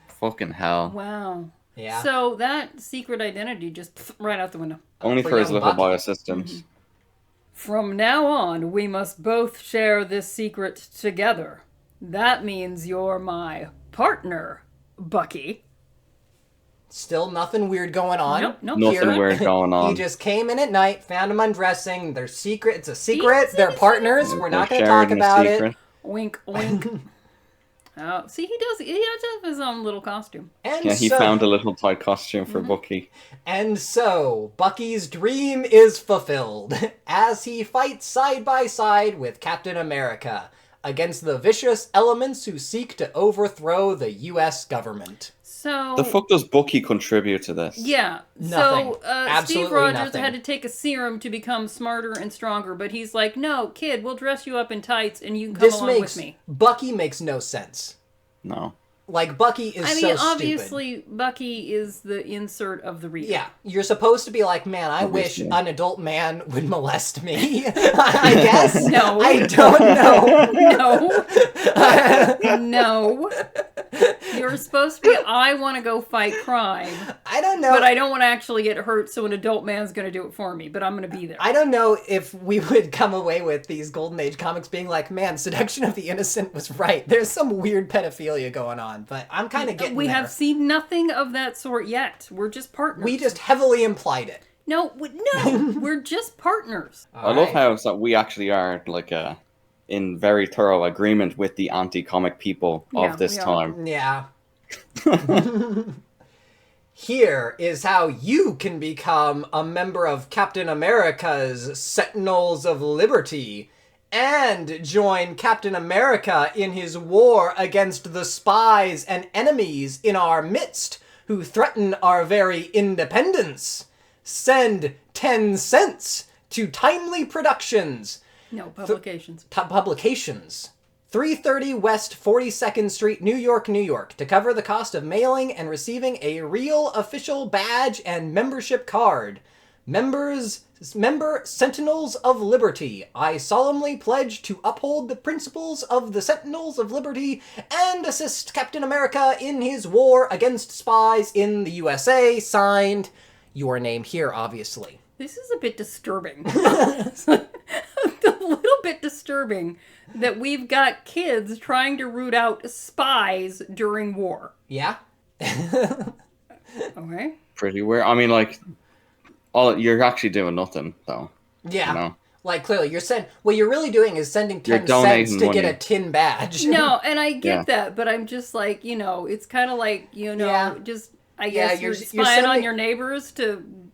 Fucking hell. Wow. Yeah. So that secret identity just right out the window. Only for for his young little Bucky. biosystems. From now on, we must both share this secret together. That means you're my partner, Bucky. Still nothing weird going on. Nope, Nothing Here, weird going on. He just came in at night, found him undressing. They're secret. It's a secret. They're partners. We're They're not going to sharing talk the about secret. it. Wink, wink. Oh, see, he does have his own little costume. And Yeah, he so, found a little tight costume for Bucky. And so, Bucky's dream is fulfilled as he fights side by side with Captain America against the vicious elements who seek to overthrow the U.S. government. So The fuck does Bucky contribute to this? yeah. Nothing. So Steve Absolutely Rogers nothing. had to take a serum to become smarter and stronger, but he's like, "No, kid, we'll dress you up in tights and you can come This along makes with me." Bucky makes no sense. No. Like, Bucky is I mean, so stupid. obviously, Bucky is the insert of the reader. Yeah, you're supposed to be like, man, I wish Obviously. an adult man would molest me. I guess. No. I don't know. No. No. You're supposed to be, I want to go fight crime, I don't know. but I don't want to actually get hurt, so an adult man's going to do it for me, but I'm going to be there. I don't know if we would come away with these Golden Age comics being like, man, seduction of the innocent was right. There's some weird pedophilia going on, but I'm kind of getting We there. have seen nothing of that sort yet. We're just partners. We just heavily implied it. No, no, we're just partners. I love Alright. how it's that we actually are like in very thorough agreement with the anti-comic people Yeah, of this we are. time. Yeah. Here is how you can become a member of Captain America's Sentinels of Liberty and join Captain America in his war against the spies and enemies in our midst who threaten our very independence. Send 10 cents to Timely Productions. No, publications. Publications. 330 West 42nd Street, New York, New York, to cover the cost of mailing and receiving a real official badge and membership card. Member Sentinels of Liberty, I solemnly pledge to uphold the principles of the Sentinels of Liberty and assist Captain America in his war against spies in the USA. Signed, your name here, obviously. This is a bit disturbing. It's a little bit disturbing that we've got kids trying to root out spies during war. Yeah? Okay. Pretty weird. I mean, like, you're actually doing nothing, though. Yeah. You know? Like, clearly, what you're really doing is sending 10 donating cents to get money. a tin badge. No, and I get Yeah. that, but I'm just like, it's kind of like, Yeah. just, I Yeah, guess you're spying sending- on your neighbors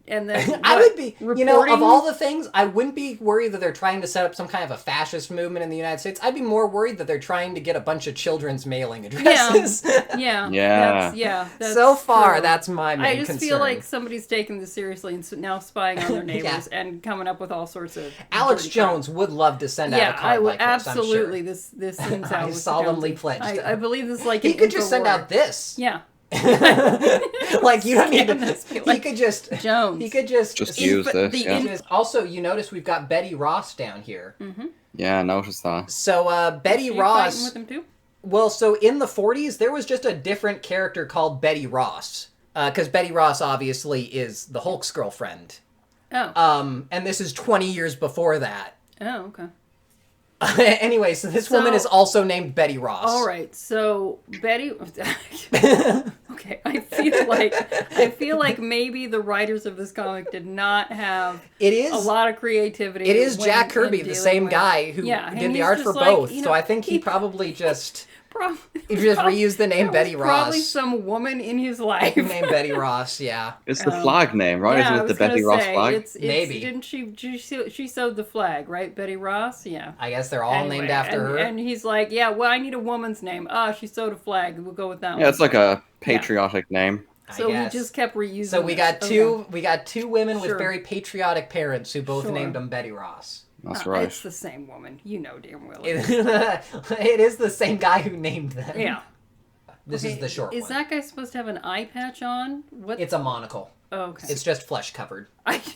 and then I would be, reporting? of all the things, I wouldn't be worried that they're trying to set up some kind of a fascist movement in the United States. I'd be more worried that they're trying to get a bunch of children's mailing addresses. Yeah. Yeah. That's So far, true. that's my main I just concern. feel like somebody's taking this seriously and now spying on their neighbors and coming up with all sorts of Alex dirty crap. Jones would love to send out Yeah, a card I would like this, absolutely. I'm sure. This seems I Alex solemnly Jonesy. pledged it. I believe this is like He an could just send Infowar. out this. Yeah, Like, you don't need Scan to... this, be He like, could just... Jones. He could just... Just use this, the yeah. Also, you notice we've got Betty Ross down here. Yeah, I noticed that. So, Betty Are you Ross... fighting with him too? Well, so in the 40s, there was just a different character called Betty Ross. Because Betty Ross, obviously, is the Hulk's girlfriend. Oh. And this is 20 years before that. Oh, okay. Anyway, so this woman is also named Betty Ross. All right, so Betty. Okay, I feel like maybe the writers of this comic did not have It is a lot of creativity. It is when- Jack in Kirby, the dealing same with- guy who Yeah, and did the he's art just for like, both. you So know, I think he probably just he just reused the name Betty Probably Ross. some woman in his life. named Betty Ross. Yeah. It's the flag name, right? Yeah, I Isn't it was the Betty gonna Ross say, flag? It's, Maybe. Didn't she sewed the flag, right? Betty Ross? Yeah. I guess they're all Anyway, named after her. And he's like, yeah, well, I need a woman's name. She sewed a flag. We'll go with that Yeah, one. it's like a patriotic name. So we guess. just kept reusing So we this. got two women Sure. with very patriotic parents who both Sure. named them Betty Ross. That's right. It's the same woman. You know damn well. It is the same guy who named them. Yeah. This is the short Is one. that guy supposed to have an eye patch on? What? It's a monocle. Oh, okay. It's just flesh covered.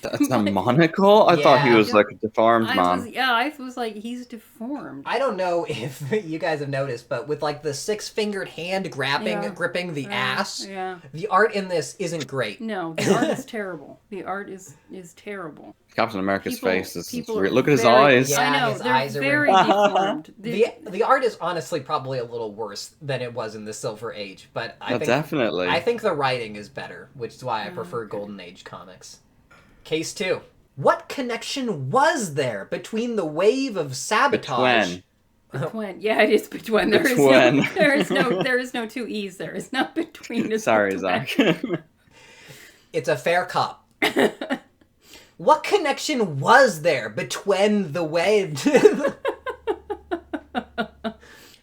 That's a monocle? I thought he Yeah. was like a deformed man. I was like, he's deformed. I don't know if you guys have noticed, but with like the six-fingered hand gripping the ass, Yeah. the art in this isn't great. No, the art is terrible. The art is terrible. Captain America's face is people weird. are Look at his very- eyes. Yeah, I know, his they're eyes are very weird. deformed. The art is honestly probably a little worse than it was in the Silver Age, but Definitely. I think the writing is better, which is why I prefer Golden Age comics. Case 2. What connection was there between the wave of sabotage? Between. Yeah, it is between. There is Between. no, there is no two E's there. It's not between. It's Sorry, between. Zach. It's a fair cop. What connection was there between the wedge?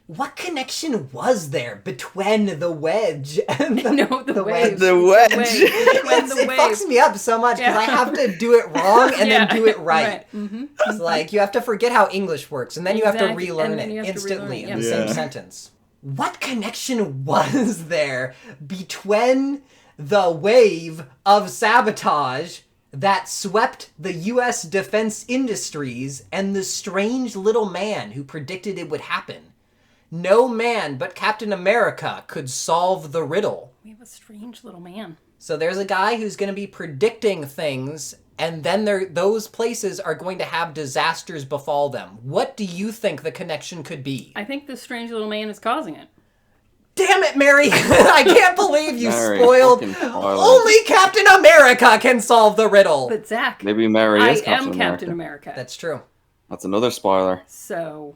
What connection was there between the wedge and the, No, the wave. The wedge. Between the it fucks wave. me up so much because Yeah. I have to do it wrong and then do it right. Mm-hmm. It's like you have to forget how English works and then you have to Exactly, relearn and then it you have to instantly relearn in it, the yeah. same Yeah. sentence. What connection was there between the wave of sabotage that swept the U.S. defense industries and the strange little man who predicted it would happen? No man but Captain America could solve the riddle. We have a strange little man. So there's a guy who's going to be predicting things, and then those places are going to have disasters befall them. What do you think the connection could be? I think this strange little man is causing it. Damn it, Mary! I can't believe you Mary, spoiled. fucking spoiled. Only Captain America can solve the riddle. But Zach, Maybe Mary I is Captain am America. Captain America. That's true. That's another spoiler. So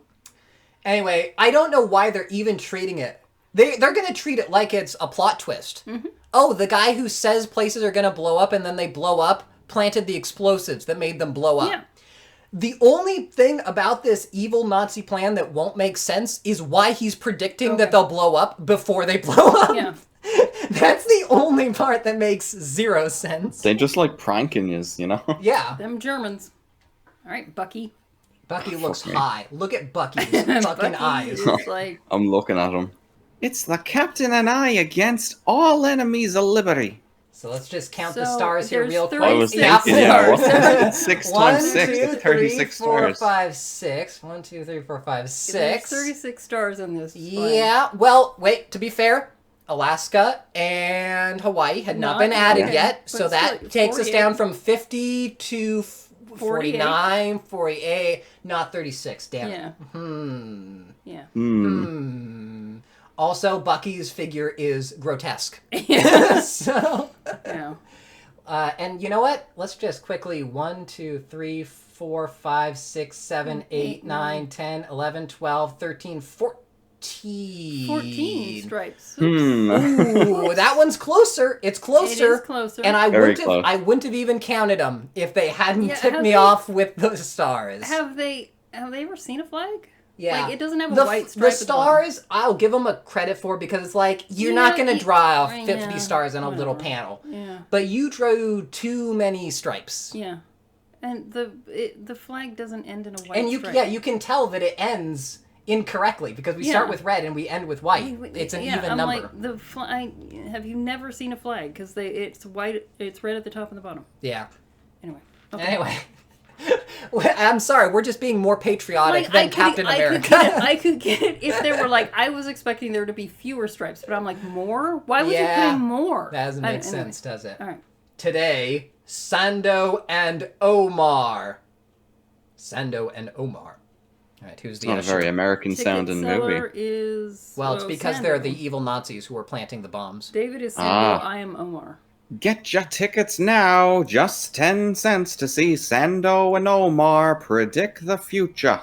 Anyway, I don't know why they're even treating it. They're going to treat it like it's a plot twist. Mm-hmm. Oh, the guy who says places are going to blow up and then they blow up planted the explosives that made them blow up. yeah, The only thing about this evil Nazi plan that won't make sense is why he's predicting that they'll blow up before they blow up. yeah. That's the only part that makes 0 sense. They just like pranking yous, you know? Yeah. Them Germans. All right, Bucky. Bucky looks me. high. Look at Bucky's fucking Bucky eyes. is like, I'm looking at him. It's the captain and I against all enemies of liberty. So let's just count So, the stars here there's real 36 quick. I was Yeah, thinking, yeah, stars. what? 6 1, times 6 2, is 36 3, 4, stars. 5, 6. 1, 2, 3, 4, 5, there's 6. 36 stars in this. flag. Yeah. Well, wait. To be fair, Alaska and Hawaii had not been added okay. yet, But so still, that takes us 48. down from 50 to 49, 48, not 36. Damn it. Yeah. Yeah. Also, Bucky's figure is grotesque. Yeah. So, Yeah. and you know what? Let's just quickly 1, 2, 3, 4, 5, 6, 7, 8, 9, 10, 11, 12, 13, 14. 14 stripes. Ooh, that one's closer. It's closer. It is closer. And Very close. I wouldn't have even counted them if they hadn't Yeah, tipped have me they- off with the stars. Have they ever seen a flag? Yeah. Like, it doesn't have a the, white The stripe at the bottom. stars, I'll give them a credit for because it's like, you're Yeah, not going to you- draw yeah, 50 stars in a little whatever. panel. Yeah. But you drew too many stripes. Yeah. And the flag doesn't end in a white And stripe. you can tell that it ends incorrectly because we start Yeah. with red and we end with white. It's an even I'm number. like, the flag. Have you never seen a flag? Because it's white. It's red at the top and the bottom. Yeah. Anyway. Okay. Anyway. I'm sorry, we're just being more patriotic Like, than Captain America. I could get it if there were like, I was expecting there to be fewer stripes, but I'm like, more? Why was Yeah. you putting more? That doesn't I make don't- anyway. sense, does it? All right. Today, Sando and Omar. Sando and Omar. All right, who's It's the not a usher? very American Ticket sounding seller movie. is Well, it's because they're the Sando. evil Nazis who are planting the bombs. David is Sando. Ah. I am Omar. Get your tickets now. Just 10 cents to see Sando and Omar predict the future.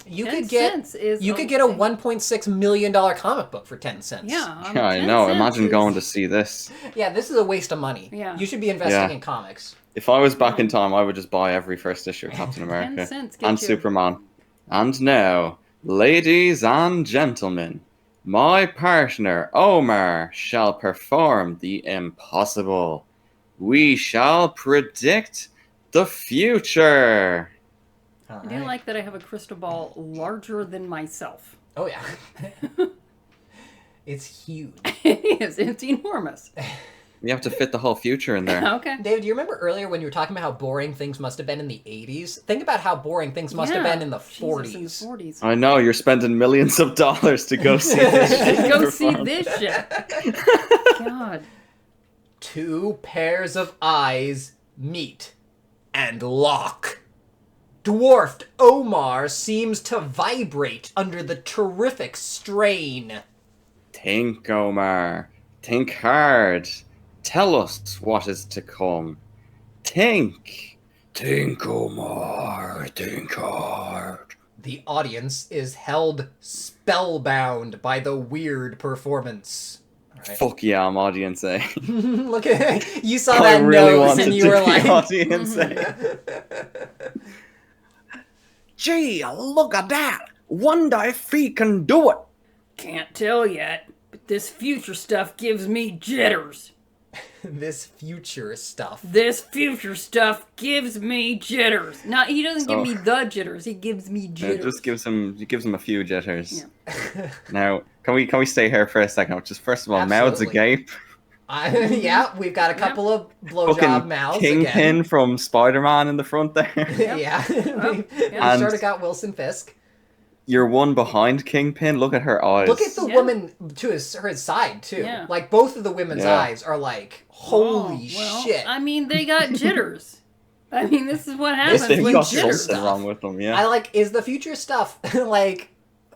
You 10 could get cents is you could get a okay. $1.6 million comic book for 10 cents. Yeah. Yeah, I 10 know. cents Imagine is- going to see this. Yeah, this is a waste of money. Yeah. You should be investing Yeah. in comics. If I was back in time, I would just buy every first issue of Captain 10 America cents get and you- Superman. And now, ladies and gentlemen, my partner Omar shall perform the impossible. We shall predict the future. All I do like that I have a crystal ball larger than myself. Oh yeah. It's huge. It is. It's enormous. You have to fit the whole future in there. Okay. David, do you remember earlier when you were talking about how boring things must have been in the 80s? Think about how boring things must have Yeah. been in the Jesus, 40s. in the 40s. I know, you're spending millions of dollars to go see this shit. Go see perform. this shit. God. Two pairs of eyes meet and lock. Dwarfed Omar seems to vibrate under the terrific strain. Think, Omar. Think hard. Tell us what is to come. Think. Think, Omar. Think hard. The audience is held spellbound by the weird performance. All right. Fuck yeah, I'm audience A. Look at you saw I that really nose wanted and you to were be like, audience A. Gee, look at that. Wonder if he can do it. Can't tell yet, but this future stuff gives me jitters. this future stuff. This future stuff gives me jitters. Now, he doesn't give So- me the jitters, he gives me It jitters. just gives him a few jitters. Now, can we stay here for a second? Just first of all, mouths Absolutely. agape. Yeah, we've got a couple of blowjob Fucking mouths Kingpin again. from Spider-Man in the front there. Yeah, we And- sort of got Wilson Fisk. You're one behind Kingpin. Look at her eyes. Look at the Yeah. woman to her side too. Yeah. Like both of the women's Yeah. eyes are like, holy Oh, well, shit. I mean, they got jitters. I mean, this is what Yes, happens they've when got jitters. something wrong with them. Yeah. I like, is the future stuff like,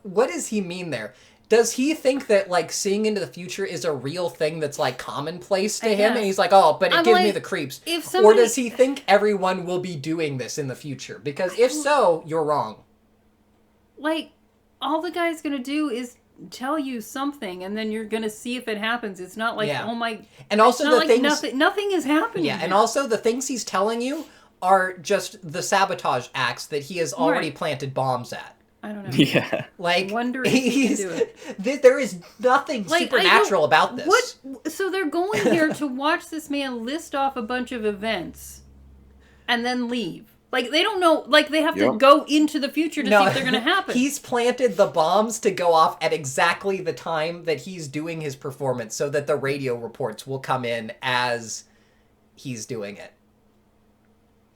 what does he mean there? Does he think that like seeing into the future is a real thing that's like commonplace to I him? guess. And he's like, oh, but it I'm gives me like, the creeps. if Or somebody- does he think everyone will be doing this in the future? Because if so, you're wrong. Like, all the guy's gonna do is tell you something, and then you're gonna see if it happens. It's not like, Yeah. oh my... And also it's the not like things... nothing is happening. Yeah, and here. also the things he's telling you are just the sabotage acts that he has already Right. planted bombs at. I don't know. Yeah. Like, I wonder if he can do it. There is nothing Like, I supernatural don't- about this. What? So they're going here to watch this man list off a bunch of events, and then leave. Like they don't know. Like they have to Yep. go into the future to see if they're going to happen. He's planted the bombs to go off at exactly the time that he's doing his performance so that the radio reports will come in as he's doing it.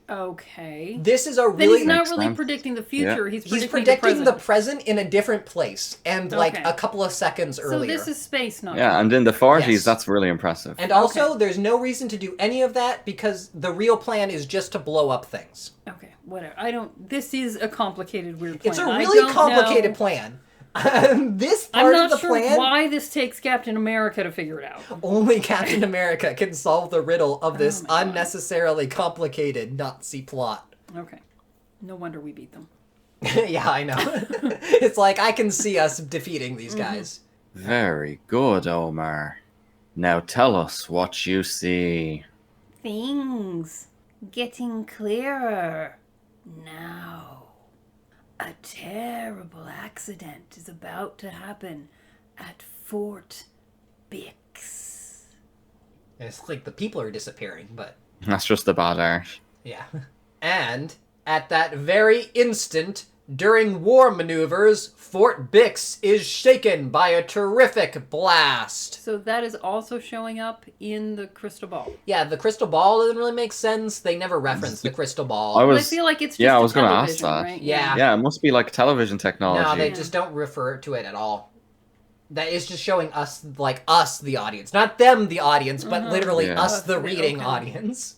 Okay. This is a Then really... he's not Makes really sense. predicting the future. Yeah. He's He's predicting predicting the present. present in a different place and like Okay. a couple of seconds So earlier. this is space, not Yeah, and in the 40s, Yes. that's really impressive. And also, there's no reason to do any of that because the real plan is just to blow up things. Okay, whatever. I don't. This is a complicated, weird plan. It's a I really don't complicated know. plan. This I'm part not of the sure plan, why this takes Captain America to figure it out. only Captain America can solve the riddle of this my God. unnecessarily complicated Nazi plot. Okay. No wonder we beat them. Yeah, I know. It's like, I can see us defeating these guys. Very good, Omar. Now tell us what you see. Things getting clearer now. A terrible accident is about to happen at Fort Bix. It's like the people are disappearing, but That's just the bad art. yeah. And at that very instant, during war maneuvers, Fort Bix is shaken by a terrific blast. So that is also showing up in the crystal ball. Yeah, the crystal ball doesn't really make sense. They never reference the crystal ball. I But I was, feel like it's just yeah, I a was gonna ask television, that. right? Yeah. yeah, it must be like television No, technology. they just don't refer to it at all. That is just showing us, like, us, the audience. Not them, the audience, but literally Yeah. us, the Okay. reading audience.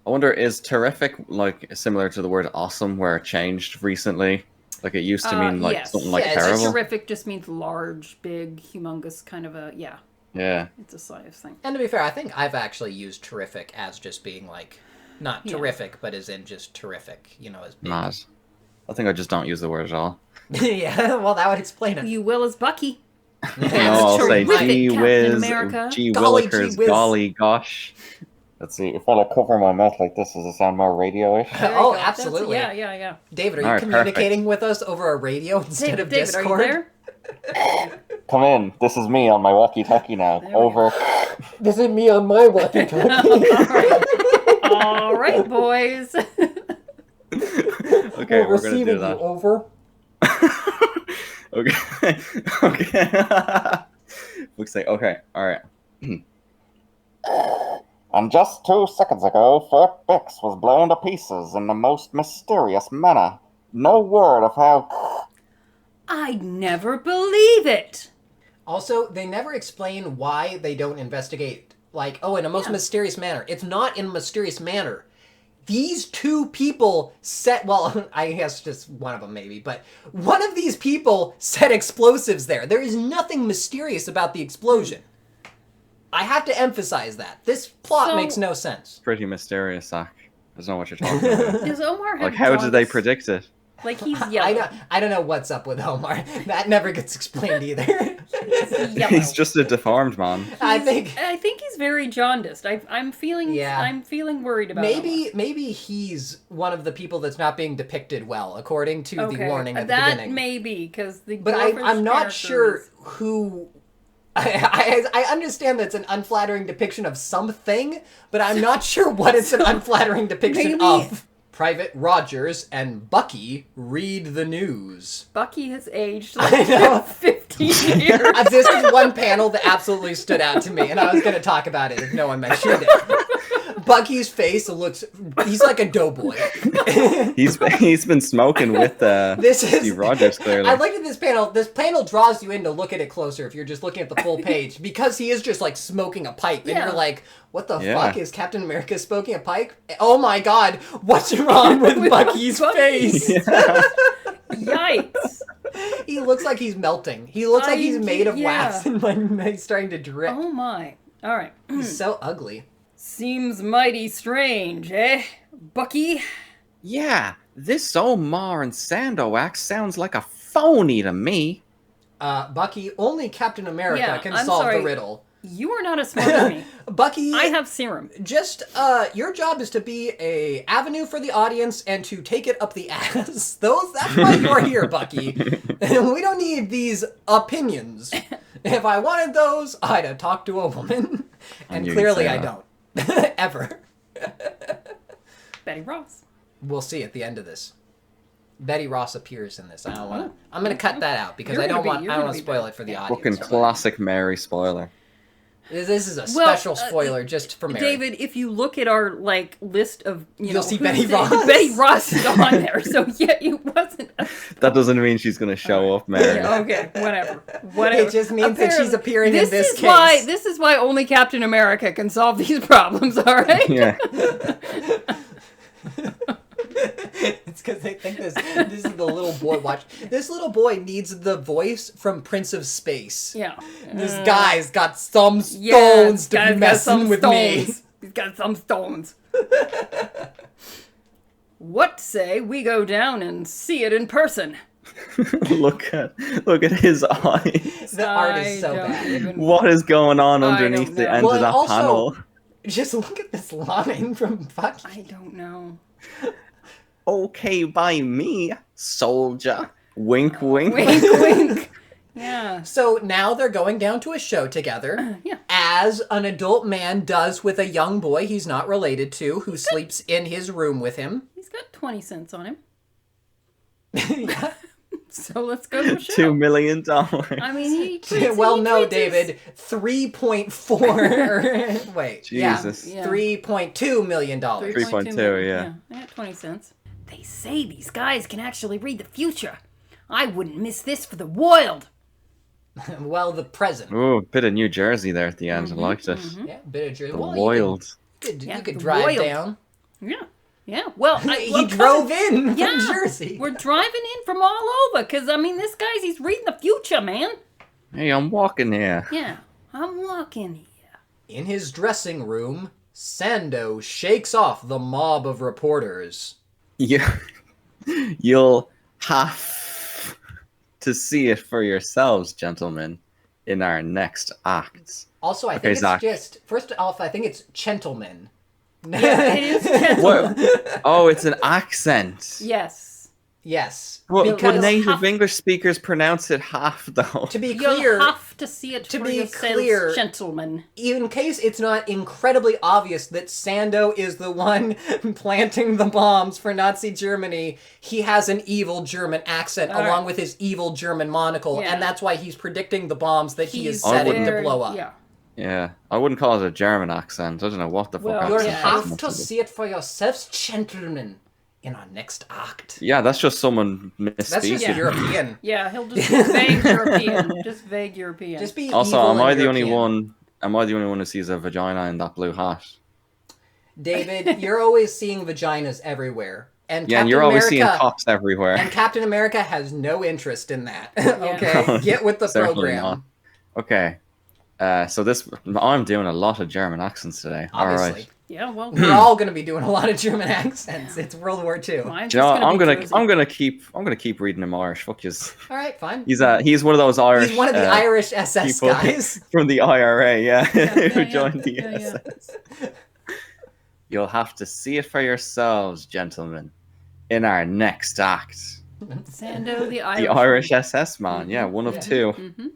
I wonder, is terrific like similar to the word awesome, where it changed recently? Like it used to mean like yes. something like Yeah, it's terrible. Terrific just means large, big, humongous, kind of a, yeah, Yeah. it's a science thing. And to be fair, I think I've actually used terrific as just being, like, not Yeah. terrific, but as in just terrific, you know, as big. Mad. I think I just don't use the word at all. Yeah, well, that would explain it. You will as Bucky. No, I'll say terrific, gee Captain whiz, America. gee Golly, willikers, gee whiz. golly gosh. Let's see, if I like cover my mouth like this, does it sound more radio-ish? There you Oh, go. That's- absolutely. Yeah. David, are you Alright, communicating with us over a radio instead of David, Discord? are you there? Come in, this is me on my walkie-talkie now. There we Over. This is me on my walkie-talkie. All right, boys. Okay, we're gonna do that. over. Okay. Okay. Looks like, okay, alright. And just 2 seconds ago, Fort Bix was blown to pieces in the most mysterious manner. No word of how... I'd never believe it. Also, they never explain why they don't investigate, like, oh, in a most mysterious manner. It's not in a mysterious manner. These 2 people set, well, I guess just one of them maybe, but one of these people set explosives there. There is nothing mysterious about the explosion. I have to emphasize that. This plot So- makes no sense. Pretty mysterious, Zach. I don't know what you're talking about. Does Omar have Like, how did they jaundice? predict it? Like he's yellow. I don't know what's up with Omar. That never gets explained either. Yellow. He's just a deformed man. I think I think he's very jaundiced. I'm feeling. Yeah. I'm feeling worried about. Omar. maybe he's one of the people that's not being depicted well, according to Okay, the warning at the that beginning. may be because the. But dwarfish I'm not character sure is- who. I understand that's an unflattering depiction of something, but I'm not sure what it's an unflattering depiction maybe- of. Private Rogers and Bucky read the news. Bucky has aged I like know. 15 years. This is one panel that absolutely stood out to me, and I was going to talk about it if no one mentioned it. Bucky's face looks—he's like a doughboy. He's been smoking with This is Steve Rogers, clearly. I looked at this panel. This panel draws you in to look at it closer if you're just looking at the full page because he is just like smoking a pipe, and Yeah. you're like, "What the Yeah. fuck is Captain America smoking a pipe?" Oh my god, what's wrong with Bucky's face? Yikes! He looks like he's melting. He looks like he's made of yeah. wax and like he's starting to drip. Oh my! All right. He's so ugly. Seems mighty strange, eh, Bucky? Yeah, this Omar and Sandowak sounds like a phony to me. Bucky, only Captain America Yeah, can I'm solve sorry. the riddle. You are not as smart as me. Bucky, I have serum. just your job is to be a avenue for the audience and to take it up the ass. That's why you're here, Bucky. We don't need these opinions. If I wanted those, I'd have talked to a woman. And you clearly say I that. don't. Ever. Betty Ross. We'll see at the end of this. Betty Ross appears in this. I don't want to. I'm going to cut that out because I don't want to spoil it for the audience. Fucking classic Mary spoiler. This is a special spoiler just for Mary. David, if you look at our list of, You'll see who's Betty in- Ross. Betty Ross is on there, so yeah, it wasn't. That doesn't mean she's gonna show up, Mary. Yeah, okay, whatever. It just means that she's appearing in this is case. This is why only Captain America can solve these problems. All right. Yeah. It's because they think this is the little boy. Watch, this little boy needs the voice from Prince of Space. Yeah. This guy's got some stones Yes, to guy's be got messing some with me. stones. He's got some stones. What say we go down and see it in person? look at his eyes. The art is so I don't bad. even- What is going on I underneath don't the know. end Well, of and that also- panel? Just look at this line from Bucky. I don't know. Okay by me, soldier. Wink, wink. Wink, wink. Yeah. So now they're going down to a show together. Yeah. As an adult man does with a young boy he's not related to who sleeps in his room with him. He's got 20 cents on him. Yeah. So let's go to a show. $2 million. I mean, he treats, Well, he no, treats his- David. 3.4. Wait. Jesus. Yeah. $3.2 million. 3.2, million. yeah. I got 20 cents. They say these guys can actually read the future. I wouldn't miss this for the world. Well, the present. Ooh, bit of New Jersey there at the end. I liked it. Yeah, bit of Jersey. The Well, wild. Yeah, you could the drive wild. down. Yeah. Yeah. Well, He drove in from Yeah. Jersey. We're driving in from all over because, I mean, this he's reading the future, man. Hey, I'm walking here. Yeah. I'm walking here. In his dressing room, Sando shakes off the mob of reporters. You'll have to see it for yourselves, gentlemen, in our next act. Also, I Okay, think it's Zach. just first off, I think it's gentlemen. It is gentle. What? Oh, it's an accent. Yes. Yes. Well, Because but native half- English speakers pronounce it half, though. to be You'll clear, have to see it to for be yourselves, clear- gentlemen. in case it's not incredibly obvious that Sando is the one planting the bombs for Nazi Germany, he has an evil German accent All right. along with his evil German monocle, Yeah. and that's why he's predicting the bombs that he is He's setting to very- blow up. Yeah. Yeah, I wouldn't call it a German accent. I don't know what the fuck Well, You'll accent yeah. that have must to be. see it for yourselves, gentlemen, in our next act. Yeah, that's just someone That's just misspeaking. European. Yeah, he'll just be vague European. Just vague European. Just be Also, evil am I and the only European. one? Am I the only one who sees a vagina in that blue hat? David, you're always seeing vaginas everywhere. And Yeah, Captain and you're always America, seeing cocks everywhere. And Captain America has no interest in that. Okay, get with the Certainly program. not. Okay, so I'm doing a lot of German accents today. Obviously. All right. Yeah, well, We're all going to be doing a lot of German accents. It's World War II. mine's Do you know, just I'm be gonna Jersey. I'm gonna keep reading him Irish. Fuck yous. All right, fine. He's one of those Irish. He's one of the Irish SS people guys. from the IRA, yeah, who yeah. joined the Yeah, yeah. SS. You'll have to see it for yourselves, gentlemen, in our next act. Sando the Irish. The Irish SS man, yeah, one of Yeah. two.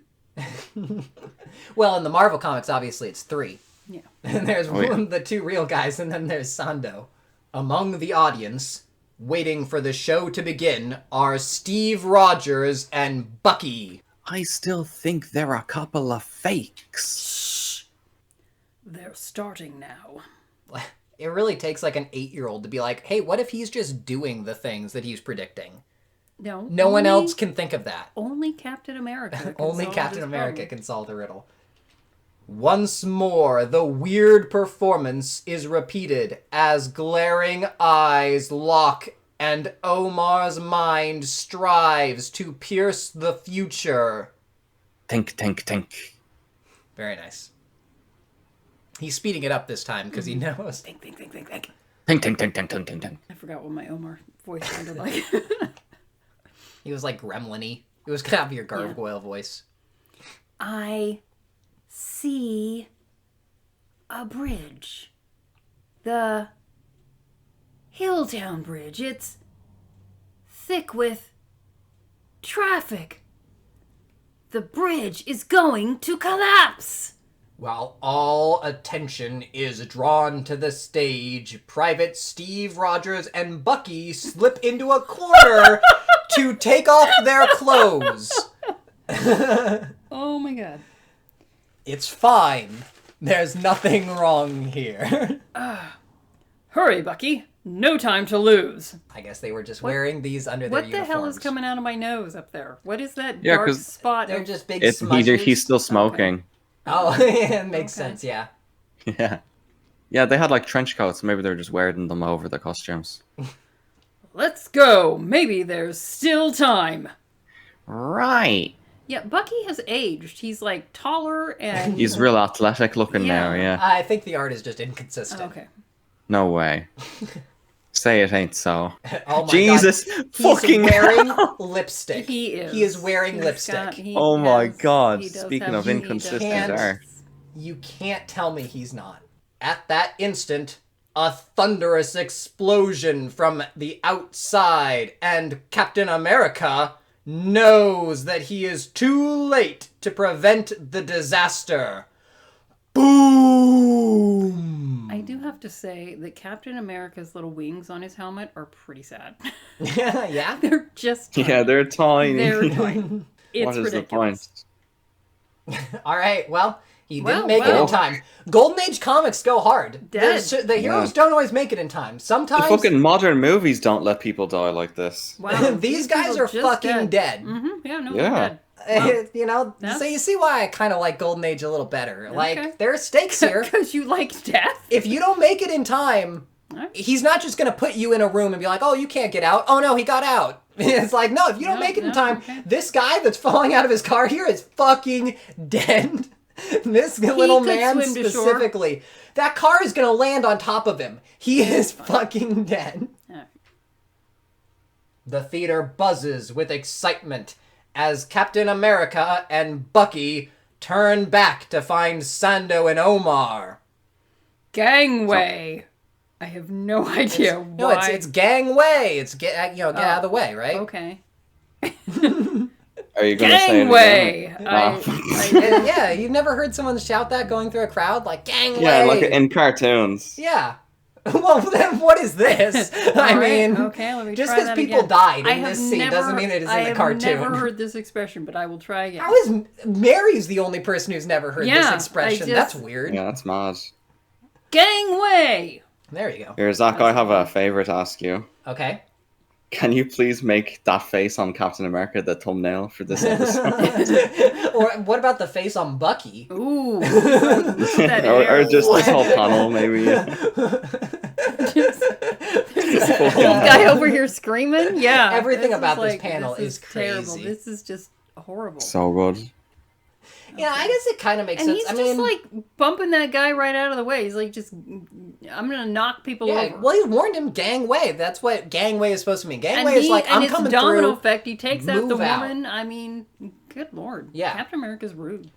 Well, in the Marvel comics, obviously, it's 3. Yeah. And there's Oh, yeah. the 2 real guys, and then there's Sando. Among the audience, waiting for the show to begin, are Steve Rogers and Bucky. I still think they're a couple of fakes. They're starting now. It really takes like an 8-year-old to be like, hey, what if he's just doing the things that he's predicting? No. No one only- else can think of that. Only Captain America. can Only solve Captain this America problem. can solve the riddle. Once more, the weird performance is repeated as glaring eyes lock and Omar's mind strives to pierce the future. Think, think, think. Very nice. He's speeding it up this time because he knows. Think. Think, think, think, think, think, think, think. I forgot what my Omar voice sounded like. He was like gremlin-y. He was gonna have your gargoyle voice. I see a bridge. The Hilltown Bridge. It's thick with traffic. The bridge is going to collapse. While all attention is drawn to the stage, Private Steve Rogers and Bucky slip into a corner to take off their clothes. Oh my god. It's fine. There's nothing wrong here. Hurry, Bucky. No time to lose. I guess they were just wearing these under their What the uniforms. hell is coming out of my nose up there? What is that Yeah, dark 'cause spot? They're of- just big It's smudges. he's still smoking. Oh, yeah, makes Okay. sense, yeah. Yeah. Yeah, they had like trench coats. Maybe they're just wearing them over the costumes. Let's go. Maybe there's still time. Right. Yeah, Bucky has aged. He's like taller and He's real athletic looking now, Yeah. yeah. I think the art is just inconsistent. Okay. No way. Say it ain't so. Oh my Jesus God. fucking He's wearing hell. lipstick. He is. He is wearing He's lipstick. Oh my God, he does speaking have- of he inconsistent does- art. You can't tell me he's not. At that instant, a thunderous explosion from the outside, and Captain America knows that he is too late to prevent the disaster. Boom! I do have to say that Captain America's little wings on his helmet are pretty sad. Yeah? They're just tiny. Yeah, they're tiny. They're tiny. It's What is ridiculous. the point? All right, well, he Well, didn't make it well. in time. Golden Age comics go hard. Dead. The heroes don't always make it in time. The Sometimes fucking modern movies don't let people die like this. Wow, these guys people are just fucking dead. Mm-hmm. Yeah, no, Yeah. they're dead. You know, so That's- you see why I kind of like Golden Age a little better. Okay. Like, there are stakes here. Because you like death. If you don't make it in time, Alright. he's not just going to put you in a room and be like, oh, you can't get out. Oh, no, he got out. It's like, no, if you don't No, make it in no, time, okay. this guy that's falling out of his car here is fucking dead. This little could man swim to shore. specifically. That car is going to land on top of him. He is fucking dead. Alright. The theater buzzes with excitement as Captain America and Bucky turn back to find Sando and Omar. Gangway. I have no idea why. No, it's gangway. It's get out of the way, right? Okay. Are you going to say it Gangway. again? And yeah, you've never heard someone shout that going through a crowd like gangway. Yeah, like in cartoons. Yeah. Well, then what is this? I All right, mean, okay, let me just try because that people again. died I in have this scene never- doesn't mean it is I in the have cartoon. never heard this expression, but I will try again. How is Mary's the only person who's never heard this Yeah, expression? I just- That's weird. Yeah, that's mad. Gangway. There you go. Here, Zach, I have a favour to ask you. Okay. Can you please make that face on Captain America the thumbnail for this episode? Or what about the face on Bucky? Ooh. that or hair. just this whole panel, maybe. This guy over here screaming? Yeah. Everything this about is this like- panel this is terrible. crazy. This is just horrible. So good. Yeah, I guess it kind of makes And sense. he's I just mean, like bumping that guy right out of the way. He's like, I'm gonna knock people yeah. over. Well, he warned him gangway. That's what gangway is supposed to mean. and Gangway is like and I'm it's coming domino through. effect. He takes out the move out. woman. I mean, good lord. Yeah. Captain America's rude.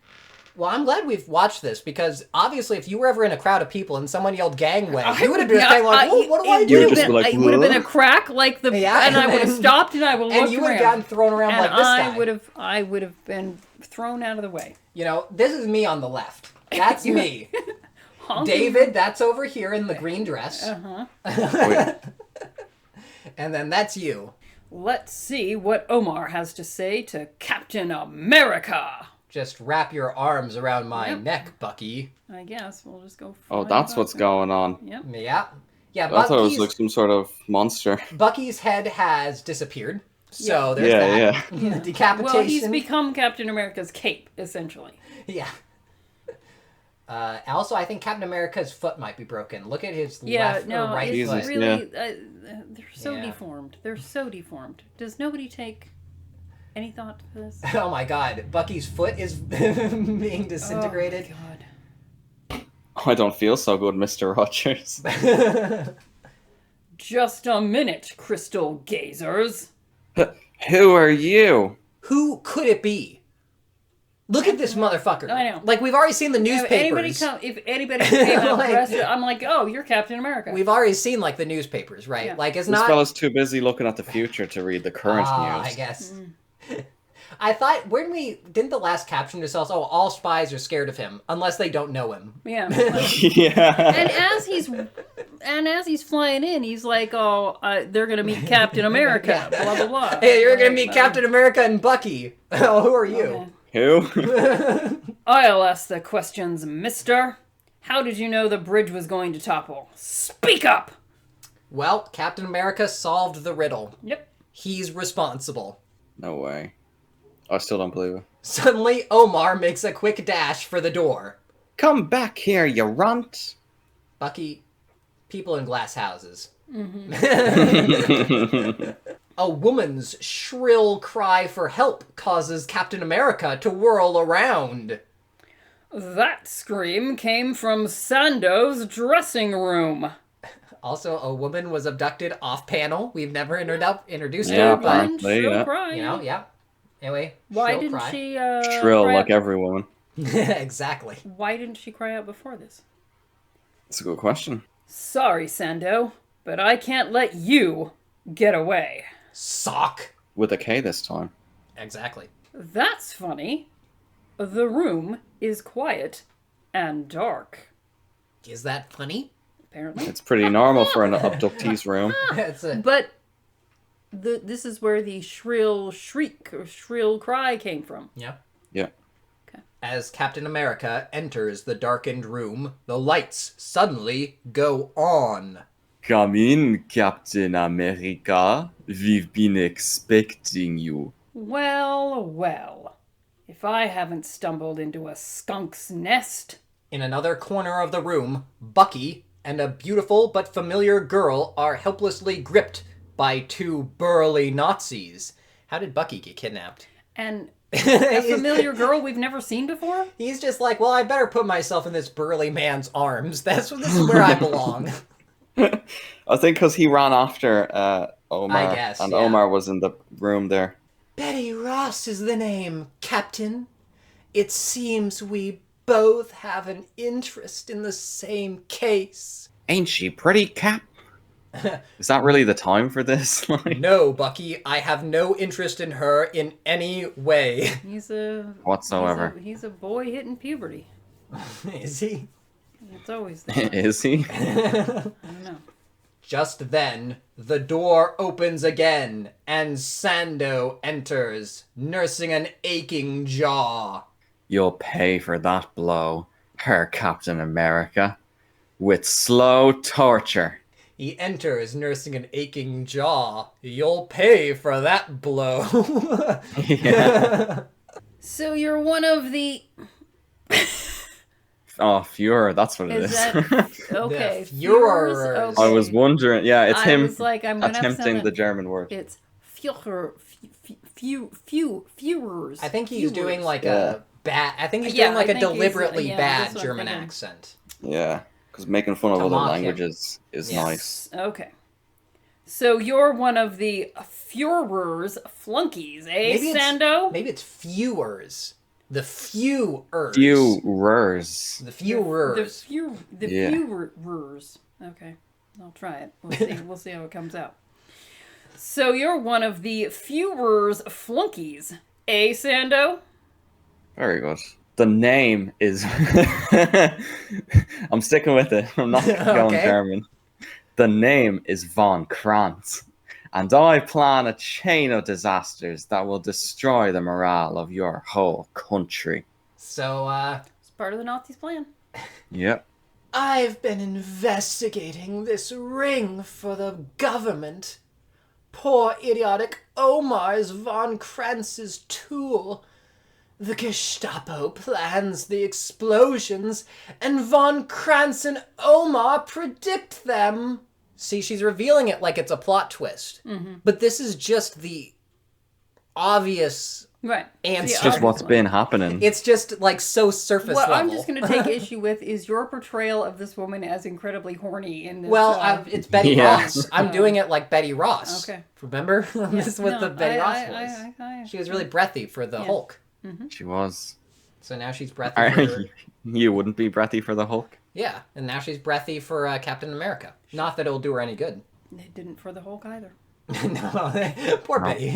Well, I'm glad we've watched this because obviously, if you were ever in a crowd of people and someone yelled gangway, you would have been like, "Whoa, what do I it do?" would have just been, be like, it would have been a "Whoa." crack like the, Yeah, and I would have and- stopped and I would have And looked you would have around. gotten thrown around and like this I guy. would have been thrown out of the way. You know, this is me on the left. That's me. Honking. David, that's over here in the green dress. Uh-huh. And then that's you. Let's see what Omar has to say to Captain America. Just wrap your arms around my Yep. neck, Bucky. I guess we'll just go. Oh, flying that's back what's there. going on. Yep. Yeah. Yeah, I thought it was Bucky's, like some sort of monster. Bucky's head has disappeared. So there's Yeah, that. yeah. Decapitation. Well, he's become Captain America's cape, essentially. Yeah. Also, I think Captain America's foot might be broken. Look at his Yeah, left no, or right it's Jesus, foot. really. They're so Yeah. deformed. They're so deformed. Does nobody take any thought to this? Oh my god, Bucky's foot is being disintegrated. Oh, my God. I don't feel so good, Mr. Rogers. Just a minute, crystal gazers. Who are you? Who could it be? Look at this motherfucker. I know. Like, we've already seen the newspapers. If anybody came out Like- dressed, I'm like, oh, you're Captain America. We've already seen, like, the newspapers, right? Yeah. Like, it's This not... fella's too busy looking at the future to read the current news. I guess. I thought, didn't the last caption just also, oh, all spies are scared of him, unless they don't know him. Yeah. Yeah. And as he's flying in, he's like, oh, they're gonna meet Captain America. Blah blah blah. Hey, you're gonna meet Captain America and Bucky. Oh, who are you? Okay. Who? I'll ask the questions, mister. How did you know the bridge was going to topple? Speak up! Well, Captain America solved the riddle. Yep. He's responsible. No way. I still don't believe it. Suddenly, Omar makes a quick dash for the door. Come back here, you runt. Bucky, people in glass houses. Mm-hmm. A woman's shrill cry for help causes Captain America to whirl around. That scream came from Sando's dressing room. Also, a woman was abducted off panel. We've never introduced Yeah, her, but, apparently. She'll yeah. cry. you know, yeah. Anyway, Why she'll didn't cry. she Shrill cry like out? every woman. Exactly. Why didn't she cry out before this? That's a good question. Sorry, Sando, but I can't let you get away. Sock. With a K this time. Exactly. That's funny. The room is quiet and dark. Is that funny? Apparently. It's pretty normal for an abductee's room. It's a... But this is where the shrill shriek or shrill cry came from. Yeah. Yeah. As Captain America enters the darkened room, the lights suddenly go on. Come in, Captain America. We've been expecting you. Well, well. If I haven't stumbled into a skunk's nest. In another corner of the room, Bucky and a beautiful but familiar girl are helplessly gripped by two burly Nazis. How did Bucky get kidnapped? And a familiar girl we've never seen before? He's just like, well, I better put myself in this burly man's arms. This is where I belong. I think because he ran after Omar. I guess, and yeah. Omar was in the room there. Betty Ross is the name, Captain. It seems we both have an interest in the same case. Ain't she pretty, Cap? Is that really the time for this? Like, No, Bucky, I have no interest in her in any way. He's a whatsoever. He's a boy hitting puberty. Is he? It's always there. Is he? I don't know. Just then, the door opens again, and Sando enters, nursing an aching jaw. You'll pay for that blow, Herr Captain America, with slow torture. He enters, nursing an aching jaw. You'll pay for that blow. Yeah. So you're one of the. Oh, Fuhrer, that's what it Is is. that okay? The Führers. Okay. I was wondering. Yeah, it's I him was like, I'm gonna have to attempting sound the it. German word. It's Führer, Führers. I think he's doing Führers. like Yeah. a bad. I think he's Yeah, doing like I a think he's- deliberately yeah, bad that's what I'm German thinking. accent. Yeah, because making fun of To other mock him. languages is Yes. nice. Okay. So you're one of the Führer's flunkies, eh, Sando? Maybe it's fewers. The fewers. Führers. The fewers. The Yeah. Führers. Okay, I'll try it. We'll see. We'll see how it comes out. So you're one of the Führer's flunkies, eh, Sando? Very good. The name is. I'm sticking with it. I'm not going Okay. German. The name is Von Kranz, and I plan a chain of disasters that will destroy the morale of your whole country. So, It's part of the Nazis' plan. Yep. I've been investigating this ring for the government. Poor idiotic Omar's Von Kranz's tool. The Gestapo plans the explosions, and Von Kranz and Omar predict them. See, she's revealing it like it's a plot twist. Mm-hmm. But this is just the obvious Right. answer. It's just what's obviously. been happening. It's just like so surface What level. I'm just going to take issue with is your portrayal of this woman as incredibly horny in this. Well, it's Betty Yeah. Ross. I'm doing it like Betty Ross. Okay. Remember? This is what no, the Betty Ross I- voice. I- She was really breathy for the Yeah. Hulk. She was. So now she's breathy Are for... you, you wouldn't be breathy for the Hulk? Yeah, and now she's breathy for Captain America. Not that it'll do her any good. It didn't for the Hulk either. No, poor No. Betty.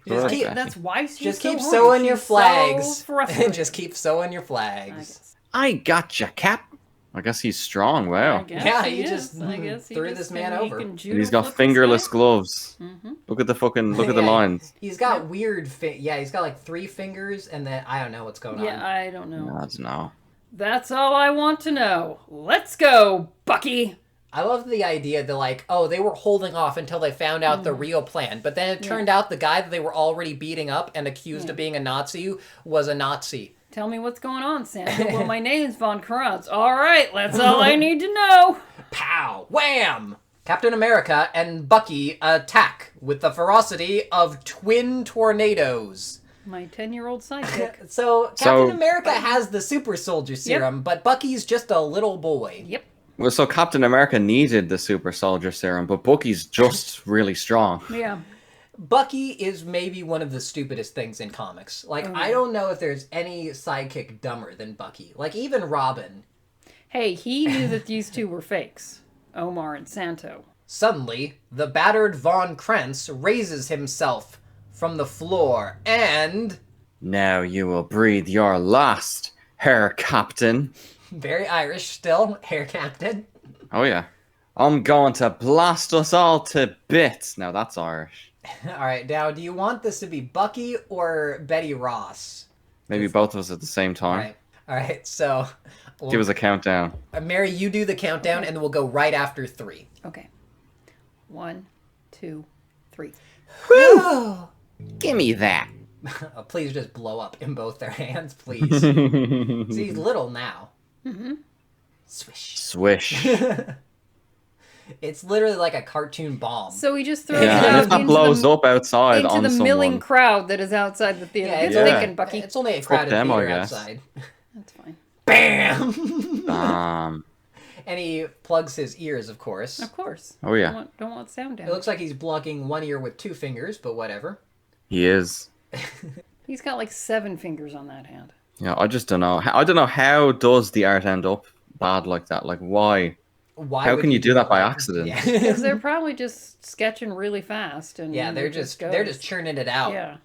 Poor Just keep, Betty. That's why she's just so keep horny. sewing your She's flags. So frustrated. Just keep sewing your I flags. guess. I gotcha, Cap. I guess he's strong. Wow. I guess Yeah, he he is. just I guess he threw just this man can- he over. can And judo he's got flip this fingerless guy. gloves. Mhm. Look at the the Yeah, lines. He's got weird... he's got like 3 fingers, and then I don't know what's going Yeah, on. I don't know. I don't know. That's all I want to know. Let's go, Bucky. I love the idea that, like, oh, they were holding off until they found out the real plan. But then it turned out the guy that they were already beating up and accused of being a Nazi was a Nazi. Tell me what's going on, Santa. Well, my name's Von Kranz. All right, that's all I need to know. Pow! Wham! Captain America and Bucky attack with the ferocity of twin tornadoes. My 10-year-old sidekick. So, Captain America has the super soldier serum, but Bucky's just a little boy. Yep. Well, so Captain America needed the super soldier serum, but Bucky's just really strong. Yeah. Bucky is maybe one of the stupidest things in comics. Like, I don't know if there's any sidekick dumber than Bucky. Like, even Robin. Hey, he knew that these two were fakes. Omar and Santo. Suddenly, the battered Von Krantz raises himself from the floor and... Now you will breathe your last, Herr Captain. Very Irish still, Herr Captain. Oh yeah. I'm going to blast us all to bits. Now that's Irish. Alright, now do you want this to be Bucky or Betty Ross? Maybe both of us at the same time. Alright, so... Give us a countdown. Mary, you do the countdown and then we'll go right after 3. Okay. 1, 2, 3. Woo! Give me that. Please just blow up in both their hands, please. See, he's little now. Mm-hmm. Swish. Swish. It's literally like a cartoon bomb. So he just throws it Yeah, and out if that into blows the, up outside into on the someone, milling crowd that is outside the theater. Yeah, Good yeah. thinking, Bucky. It's only a Fuck crowded them, I theater guess. outside. That's fine. Bam! And he plugs his ears, of course. Of course. Oh, yeah. Don't want sound down. It looks like he's blocking one ear with 2 fingers, but whatever. he is. He's got like 7 fingers on that hand. Yeah, I just don't know. I don't know how does the art end up bad like that? Like why? Why How would can you do that by that? accident? Yeah, Because they're probably just sketching really fast and yeah, they're it just goes. churning it out. Yeah.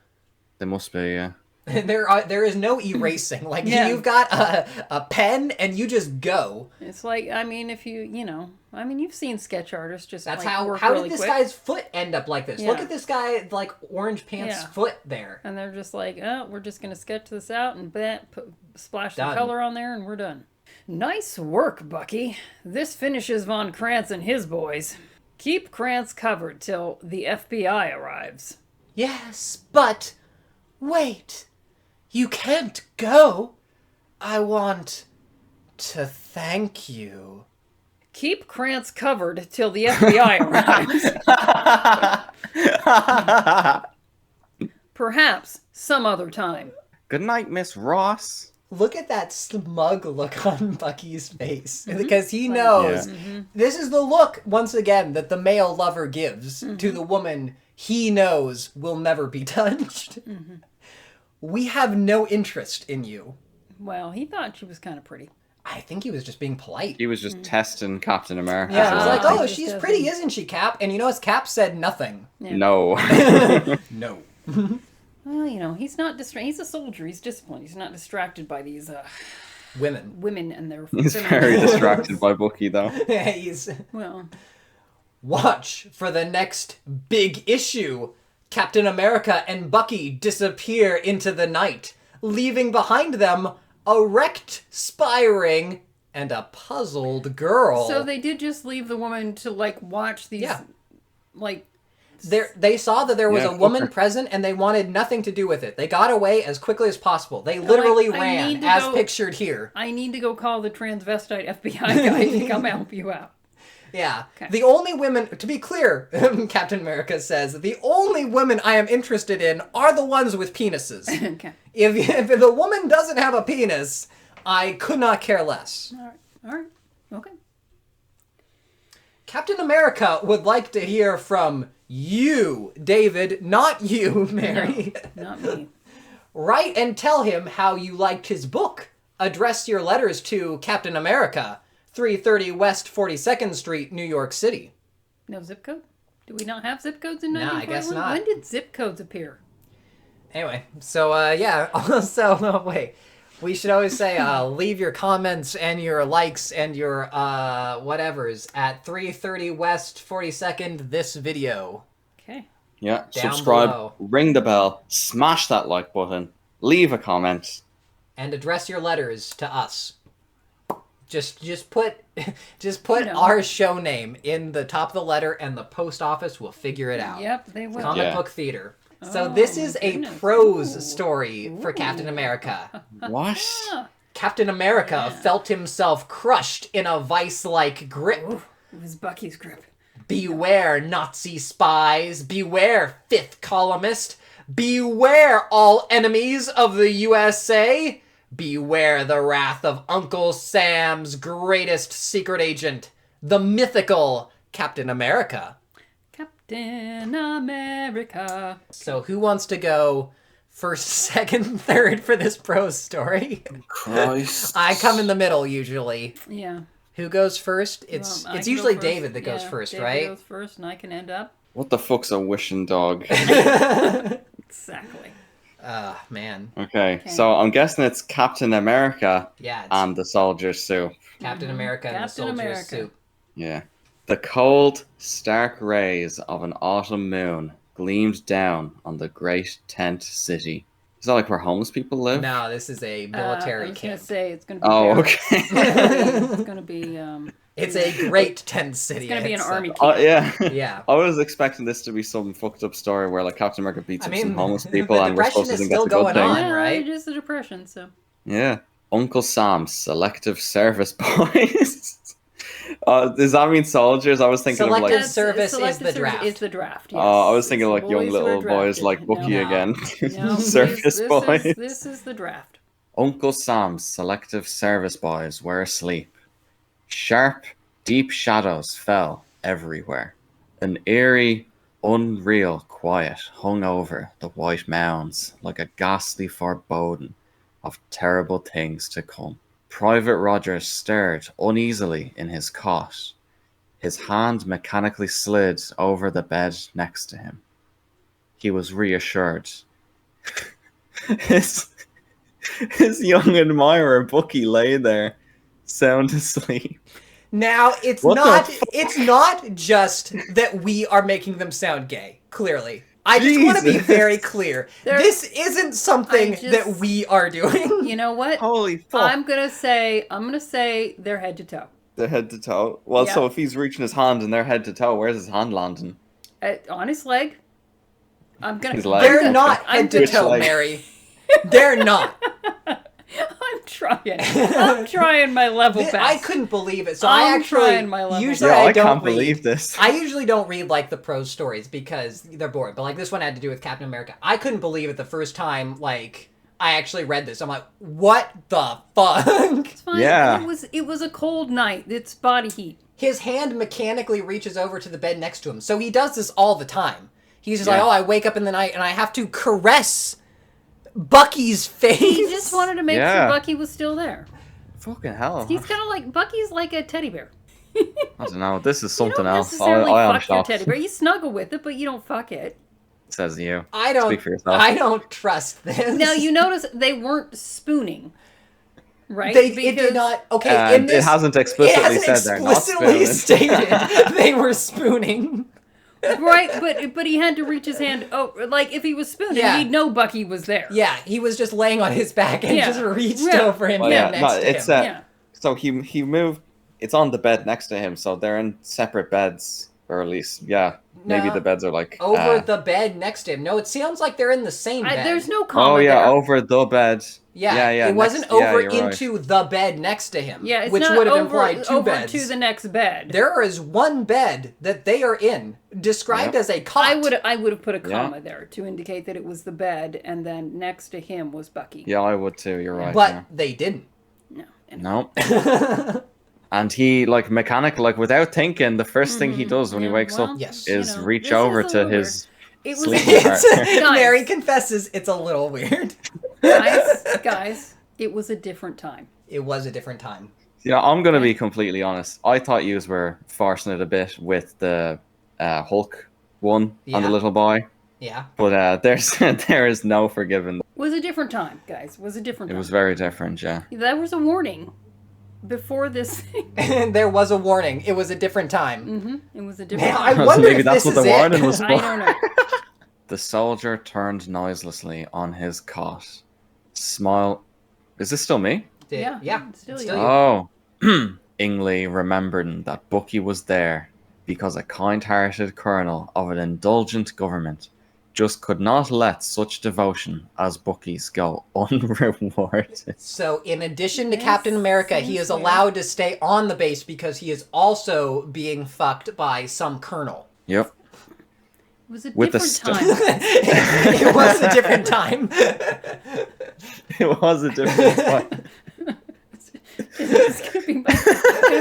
They must be. Yeah. There is no erasing. Like Yeah. you've got a pen and you just go. It's like, I mean, if you've seen sketch artists just That's like, work how really did this quick, guy's foot end up like this? Look Yeah. at this guy like orange pants Yeah. foot there. and they're just like, oh, we're just gonna sketch this out and splash some Done. color on there and we're done. Nice work, Bucky. This finishes Von Krantz and his boys. Keep Krantz covered till the FBI arrives. Yes, but wait. You can't go. I want to thank you. Keep Krantz covered till the FBI arrives. Perhaps some other time. Good night, Miss Ross. Look at that smug look on Bucky's face. Because he knows this is the look, once again, that the male lover gives to the woman he knows will never be touched. We have no interest in you. Well, he thought she was kind of pretty. I think he was just being polite. He was just testing Captain America. Yeah, he was like, Ah. oh, she's pretty, isn't she, Cap? And you know, Cap said nothing. No. No. Well, he's not he's a soldier. He's disciplined. He's not distracted by these Women. women and their. He's very distracted by Bucky, though. He's... Well, Watch for the next big issue. Captain America and Bucky disappear into the night, leaving behind them a wrecked Spy-Ring and a puzzled girl. so they did just leave the woman to like watch these, Yeah. like. They saw that there was Yeah, a woman okay. present and they wanted nothing to do with it. They got away as quickly as possible. They literally I ran, need to as go- pictured here. I need to go call the transvestite FBI guy to come help you out. Yeah. Okay. The only women, to be clear, Captain America says, the only women I am interested in are the ones with penises. Okay. If the woman doesn't have a penis, I could not care less. All right. Okay. Captain America would like to hear from you, David, not you, Mary. Not me. Write and tell him how you liked his book. Address your letters to Captain America, 330 West 42nd Street, New York City. No zip code? Do we not have zip codes in Nah, 1941? I guess not. When did zip codes appear? Anyway, so yeah, also, no, wait. We should always say, leave your comments and your likes and your whatevers at 330 West 42nd this video. Okay. Yeah, Down subscribe, below. ring the bell, smash that like button, leave a comment. And address your letters to us. Just put You know. our show name in the top of the letter, and the post office will figure it out. Yep, they will. Comic Yeah. book theater. So Oh, this my is a goodness. prose Ooh. story for Captain Ooh. America. What? Ah, Captain America Yeah. felt himself crushed in a vice-like grip. ooh, it was Bucky's grip. Beware, Nazi spies. Beware, fifth columnist. Beware, all enemies of the USA. Beware the wrath of Uncle Sam's greatest secret agent, the mythical Captain America. Captain America. So who wants to go first, second, third for this prose story? Christ. I come in the middle usually. Yeah. Who goes first? It's I it's can go usually first. David that goes Yeah, first, David right? goes first, and I can end up. What the fuck's a wishing dog? Exactly. Man. Okay, so I'm guessing it's Captain America Yeah, it's and the soldier's suit. Captain America and the Captain soldier's America. suit. Yeah. The cold, stark rays of an autumn moon gleamed down on the great tent city. Is that like where homeless people live? No, this is a I military was gonna camp. say it's gonna be. Oh, barracks. okay. It's gonna be. It's a great tent city. It's gonna be an It's, army camp. Oh, yeah. Yeah. I was expecting this to be some fucked up story where like Captain America beats I up some mean, homeless the people and we're depression supposed to is think still that's a good going on. thing. Yeah, right? It is the depression, so. Yeah. Uncle Sam's selective service boys. Does that mean soldiers? I was thinking Selective of like. service is selective the service draft. Is the draft. Yes. I was thinking It's like the young boys who are little boys drafted. like Bucky No. again. No, Service this boys. This is the draft. Uncle Sam's selective service boys were asleep. Sharp, deep shadows fell everywhere. An eerie, unreal quiet hung over the white mounds like a ghastly foreboding of terrible things to come. Private Rogers stirred uneasily in his cot. His hand mechanically slid over the bed next to him. He was reassured. his, his young admirer, Bucky, lay there, sound asleep. Now it's What the not fuck? it's not just that we are making them sound gay, clearly. I just want to be Jesus. very clear. There- This isn't something I just- that we are doing. You know what? Holy fuck. I'm gonna say they're head to toe. The head to toe. Well, Yeah. so if he's reaching his hand and they're head to toe, where's his hand landing? On his leg. I'm gonna. His leg. They're Okay. not head to Which toe, leg? Mary. They're not. I'm trying. I'm trying my level best. I couldn't believe it. So I'm I actually trying my level usually Yeah, I I don't can't read. believe this. I usually don't read like the prose stories because they're boring. But like this one had to do with Captain America. I couldn't believe it the first time like I actually read this. I'm like, what the fuck? It's fine. Yeah. It was a cold night. It's body heat. His hand mechanically reaches over to the bed next to him. So he does this all the time. He's just Yeah. like, oh, I wake up in the night and I have to caress Bucky's face. He just wanted to make Yeah. sure Bucky was still there. Fucking hell. He's kind of like Bucky's like a teddy bear. I don't know. This is You something don't else. necessarily I am fuck your shocked. teddy bear. You snuggle with it, but you don't fuck it. Says you. I don't. Speak for yourself. I don't trust this. Now you notice they weren't spooning, right? It did not. Okay, And in this, it hasn't it explicitly hasn't said they're not explicitly spooning. stated they were spooning. Right, but he had to reach his hand. Oh, like if he was spooning, Yeah. he'd know Bucky was there. Yeah, he was just laying on his back and Yeah. just reached Yeah. over him Well, and yeah, next no, to it's him. Yeah. So he moved. It's on the bed next to him, so they're in separate beds, or at least, yeah, maybe No. the beds are like Over the bed next to him. No, it sounds like they're in the same bed. There's no comma Oh yeah, there. over the bed. Yeah, yeah. it wasn't next- yeah, over you're right. into the bed next to him. Yeah, it's which not would have over, implied two over beds. to the next bed. There is one bed that they are in, described Yep. as a cot. I would have put a Yeah. comma there to indicate that it was the bed, and then next to him was Bucky. Yeah, I would too. You're right. but yeah. they didn't. No. No. And he like mechanical, like without thinking, the first thing he does when he Yeah, wakes well, up Yes. is you know, reach this over is a to little his It was sleeping partner. Guys. Mary confesses it's a little weird. Guys, it was a different time. It was a different time. Yeah, I'm gonna be completely honest. I thought yous were forcing it a bit with the Hulk one on the Yeah. little boy, Yeah. but there is no forgiving. It was a different time, guys. It was a different It time. was very different, yeah. There was a warning before this thing. There was a warning. It was a different time. It was a different Man, time. I wonder Maybe if that's this what is the warning it. was I for. don't know. The soldier turned noiselessly on his cot. Smile. Is this still me? Yeah, Yeah. it's still It's you. you. Oh. Ingley remembered that Bucky was there because a kind-hearted colonel of an indulgent government just could not let such devotion as Bucky's go unrewarded. So, in addition to This Captain America, he seems is weird. allowed to stay on the base because he is also being fucked by some colonel. Yep. It was a With the different st- time. It was a different time. It was a different time. It's gonna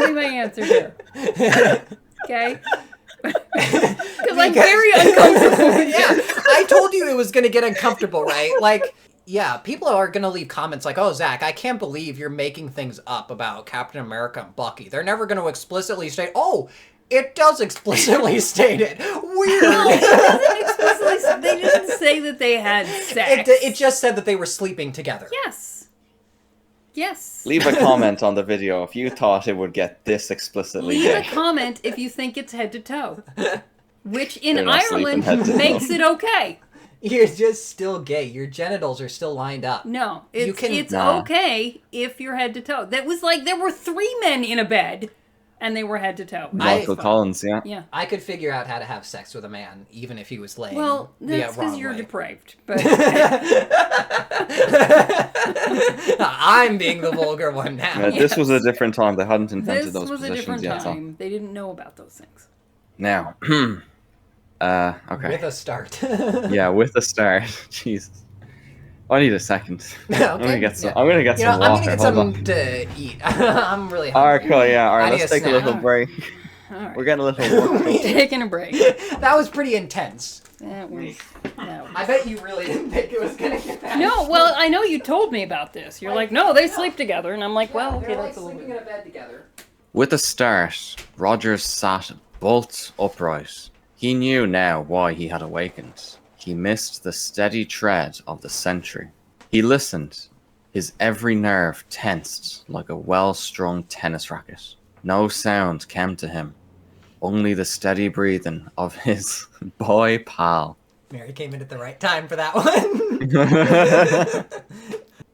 be my answer here. Okay? Because I'm very uncomfortable with Yeah, this. I told you it was gonna get uncomfortable, right? Like, yeah, people are gonna leave comments like, "Oh, Zach, I can't believe you're making things up about Captain America and Bucky." They're never gonna explicitly state, "Oh, it does explicitly state it." Weird. No, it doesn't explicitly. They didn't say that they had sex. It just said that they were sleeping together. Yes. Yes. Leave a comment on the video if you thought it would get this explicitly Leave a gay. comment if you think it's head to toe. Which They're in not sleeping Ireland head to toe. makes it okay. You're just still gay. Your genitals are still lined up. No, You can- it's Nah. okay if you're head to toe. That was like there were 3 men in a bed, and they were head to toe. Michael I- Collins, yeah. Yeah. I could figure out how to have sex with a man, even if he was laying Well, the that's wrong because you're way. depraved. But I'm being the vulgar one now. Yeah, this was a different time. They hadn't this invented those was a positions different yet. So. time. They didn't know about those things. Now, okay. With a start. Yeah, with the start. Jesus. I need a second. Okay, I'm gonna get some. yeah. I'm gonna get You know, some I'm water. gonna get Hold on. something to eat. I'm really All right, hungry. cool. Yeah. All I right. need Let's a take a snack. little break. All right. We're getting a little. Taking a break. That was pretty intense. That was no. I bet you really didn't think it was gonna get that. No, well, I know you told me about this. You're like, no, they sleep together, and I'm like, well, okay, They're like that's a little sleeping bit. in a bed together. With a start, Rogers sat bolt upright. He knew now why he had awakened. He missed the steady tread of the sentry. He listened, his every nerve tensed like a well-strung tennis racket. No sound came to him, only the steady breathing of his boy pal. Mary came in at the right time for that one.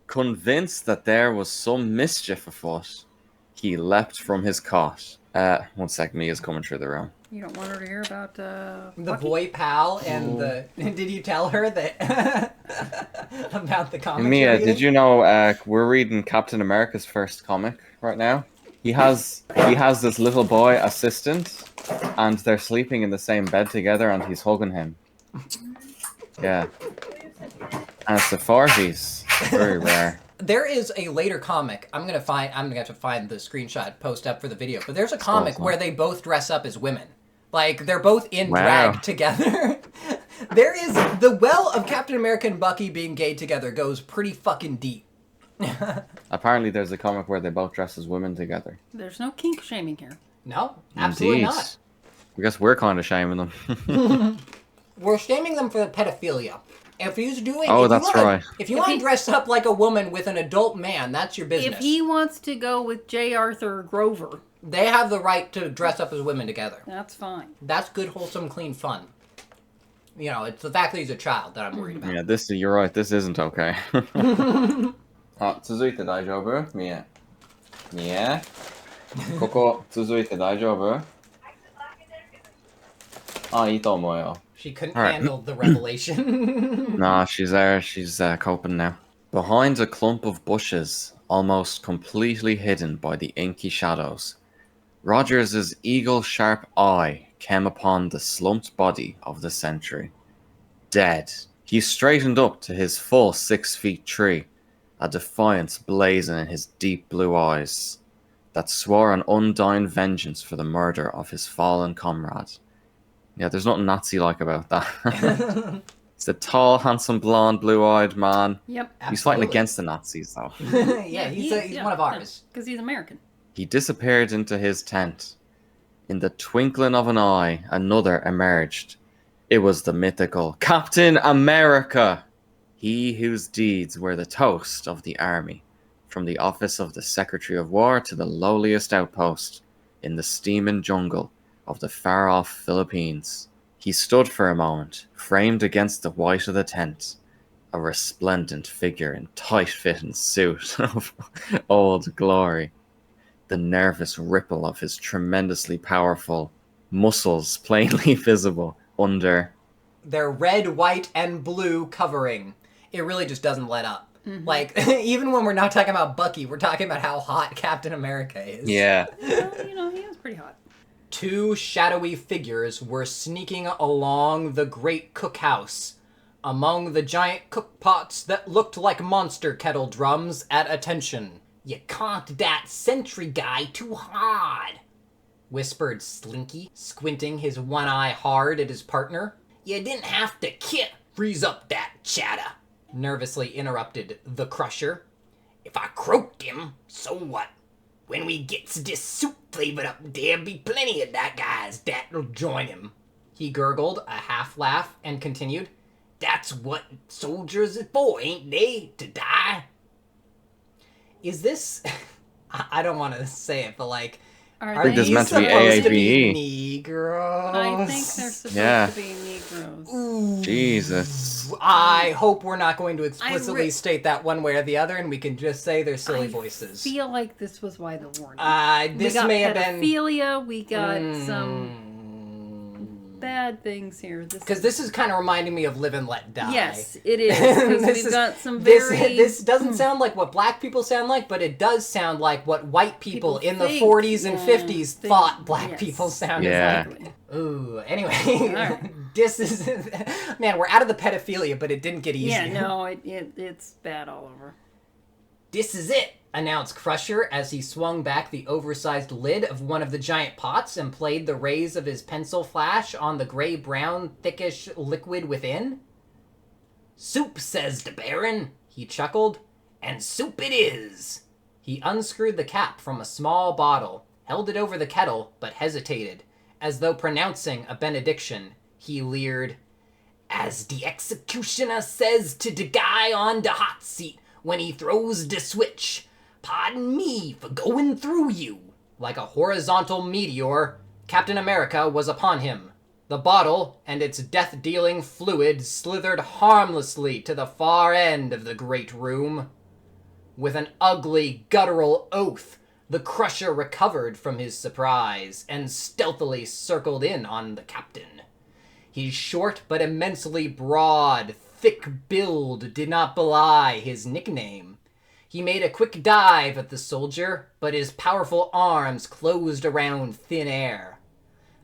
Convinced that there was some mischief afoot, he leapt from his cot. 1 sec, Mia's coming through the room. You don't want her to hear about The Bucky? boy pal and the. Did you tell her that about the comic? Mia, you're did you know we're reading Captain America's first comic right now? He has this little boy assistant, and they're sleeping in the same bed together, and he's hugging him. Yeah, and it's the 40s. Very rare. There is a later comic. I'm gonna have to find the screenshot, post up for the video. But there's a comic awesome. where they both dress up as women. Like they're both in Wow. drag together. There is the well of Captain America and Bucky being gay together goes pretty fucking deep. Apparently, there's a comic where they both dress as women together. There's no kink shaming here. No, absolutely Indeed. not. I guess we're kind of shaming them. We're shaming them for the pedophilia. If he's doing, Oh, if that's you wanna, right. If you want to dress up like a woman with an adult man, that's your business. If he wants to go with J. Arthur Grover, They have the right to dress up as women together. that's fine. That's good, wholesome, clean fun. You know, it's the fact that he's a child that I'm worried about. Yeah, you're right. This isn't okay. 続いて大丈夫? Mia. Mia? ここ続いて大丈夫? いいと思うよ. She couldn't All right. handle the revelation. Nah, she's there. She's coping now. Behind a clump of bushes, almost completely hidden by the inky shadows, Rogers's eagle-sharp eye came upon the slumped body of the sentry. Dead. He straightened up to his full 6 feet tree, a defiance blazing in his deep blue eyes that swore an undying vengeance for the murder of his fallen comrade. Yeah, there's nothing Nazi-like about that. He's a tall, handsome, blonde, blue-eyed man. Yep. He's fighting Absolutely. against the Nazis, though. Yeah, he's one of ours. Because he's American. He disappeared into his tent. In the twinkling of an eye, another emerged. It was the mythical Captain America, he whose deeds were the toast of the army, from the office of the Secretary of War to the lowliest outpost in the steaming jungle of the far-off Philippines. He stood for a moment, framed against the white of the tent, a resplendent figure in tight-fitting suit of old glory. The nervous ripple of his tremendously powerful muscles plainly visible under Their red, white, and blue covering. It really just doesn't let up. Like, even when we're not talking about Bucky, we're talking about how hot Captain America is. Yeah. Well, he was pretty hot. Two shadowy figures were sneaking along the great cookhouse, among the giant cookpots that looked like monster kettle drums at attention. You can't that sentry guy too hard, whispered Slinky, squinting his one eye hard at his partner. You didn't have to freeze up that chatter, nervously interrupted the Crusher. If I croaked him, so what? When we gets this soup flavored up, there'll be plenty of that guys that'll join him. He gurgled a half laugh and continued, That's what soldiers is for, ain't they? To die? Is this... I don't want to say it, but like... Are think this is they meant to be supposed to AAVE. be Negroes? I think they're supposed Yeah. to be Negroes. Ooh. Jesus. I hope we're not going to I explicitly re- state that one way or the other, and we can just say they're silly voices. I feel like this was why the warning. This we got may have been... pedophilia. We got some bad things here. Because this is kind of reminding me of Live and Let Die. Yes, it is. 'Cause This we've is- got some very... This doesn't sound like what black people sound like, but it does sound like what white people in the think, 40s and yeah, 50s think, thought black yes. people sounded Yeah. like. Ooh, anyway. right. This is... Man, we're out of the pedophilia, but it didn't get easier. Yeah, no, it's bad all over. This is it, announced Crusher as he swung back the oversized lid of one of the giant pots and played the rays of his pencil flash on the gray-brown, thickish liquid within. Soup, says the Baron, he chuckled, and soup it is. He unscrewed the cap from a small bottle, held it over the kettle, but hesitated. As though pronouncing a benediction, he leered, As the executioner says to the guy on the hot seat, when he throws the switch, pardon me for going through you. Like a horizontal meteor, Captain America was upon him. The bottle and its death-dealing fluid slithered harmlessly to the far end of the great room. With an ugly, guttural oath, the Crusher recovered from his surprise and stealthily circled in on the captain. His short but immensely broad, thick build did not belie his nickname. He made a quick dive at the soldier, but his powerful arms closed around thin air.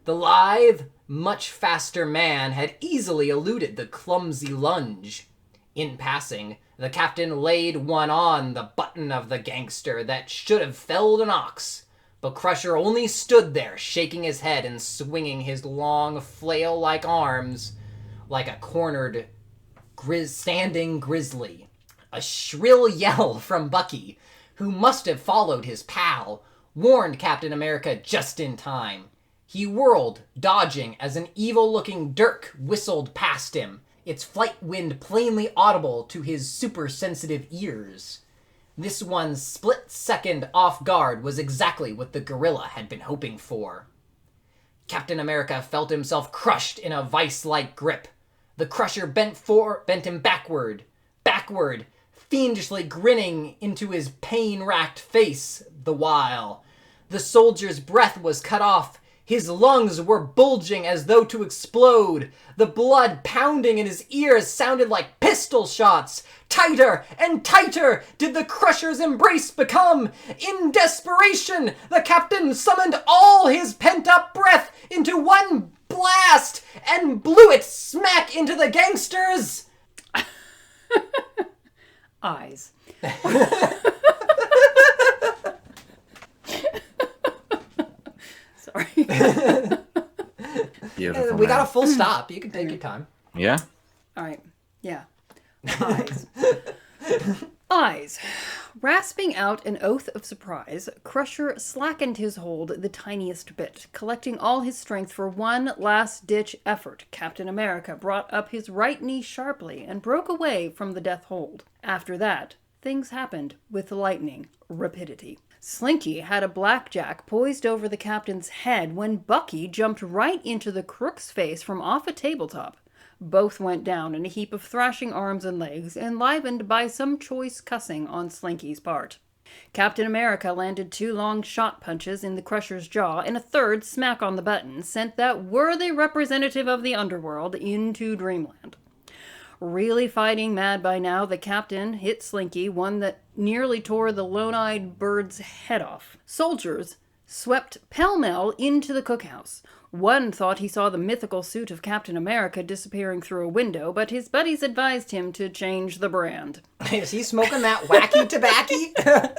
The lithe, much faster man had easily eluded the clumsy lunge. In passing, the captain laid one on the button of the gangster that should have felled an ox, but Crusher only stood there shaking his head and swinging his long, flail-like arms like a cornered standing grizzly. A shrill yell from Bucky, who must have followed his pal, warned Captain America just in time. He whirled, dodging, as an evil-looking dirk whistled past him, its flight wind plainly audible to his super-sensitive ears. This one's split second off guard was exactly what the gorilla had been hoping for. Captain America felt himself crushed in a vice-like grip. The Crusher bent him backward, fiendishly grinning into his pain-racked face the while. The soldier's breath was cut off. His lungs were bulging as though to explode. The blood pounding in his ears sounded like pistol shots. Tighter and tighter did the Crusher's embrace become. In desperation, the captain summoned all his pent-up breath into one blast and blew it smack into the gangster's Eyes. Sorry. Beautiful. We got a man. full stop. You can take your time. Yeah. All right. Yeah. Eyes. Eyes. Rasping out an oath of surprise, Crusher slackened his hold the tiniest bit, collecting all his strength for one last-ditch effort. Captain America brought up his right knee sharply and broke away from the death hold. After that, things happened with lightning rapidity. Slinky had a blackjack poised over the captain's head when Bucky jumped right into the crook's face from off a tabletop. Both went down in a heap of thrashing arms and legs, enlivened by some choice cussing on Slinky's part. Captain America landed 2 long shot punches in the Crusher's jaw, and a third smack on the button sent that worthy representative of the underworld into dreamland. Really fighting mad by now, the captain hit Slinky, one that nearly tore the lone-eyed bird's head off. Soldiers swept pell-mell into the cookhouse. One thought he saw the mythical suit of Captain America disappearing through a window, but his buddies advised him to change the brand. Is he smoking that wacky tobacco?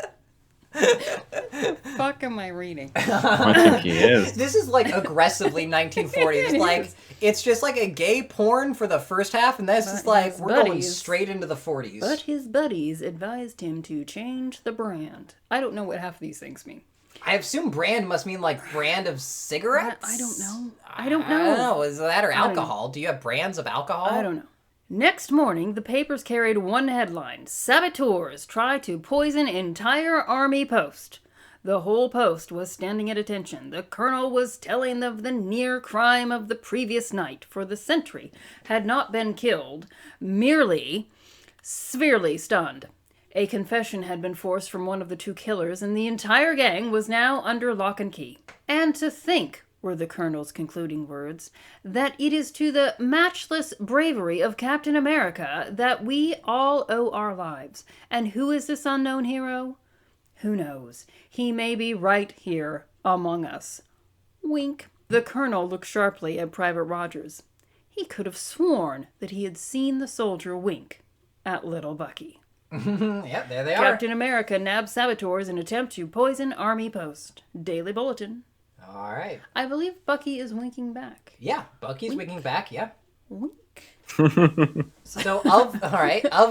Fuck am I reading? I think he is. This is like aggressively 1940s. Like, it's just like a gay porn for the first half, and that's just like, we're going straight into the 40s. But his buddies advised him to change the brand. I don't know what half of these things mean. I assume brand must mean like brand of cigarettes? I don't know. I don't know. Is that or alcohol? Do you have brands of alcohol? I don't know. Next morning, the papers carried one headline: Saboteurs try to poison entire army post. The whole post was standing at attention. The colonel was telling of the near crime of the previous night, for the sentry had not been killed, merely severely stunned. A confession had been forced from one of the 2 killers, and the entire gang was now under lock and key. And to think, were the colonel's concluding words, that it is to the matchless bravery of Captain America that we all owe our lives. And who is this unknown hero? Who knows? He may be right here among us. Wink. The colonel looked sharply at Private Rogers. He could have sworn that he had seen the soldier wink at little Bucky. Yep, there they are. Captain America nabs saboteurs in attempt to poison army post. Daily Bulletin. All right. I believe Bucky is winking back. Yeah, Bucky's winking back, yeah. Wink. So, of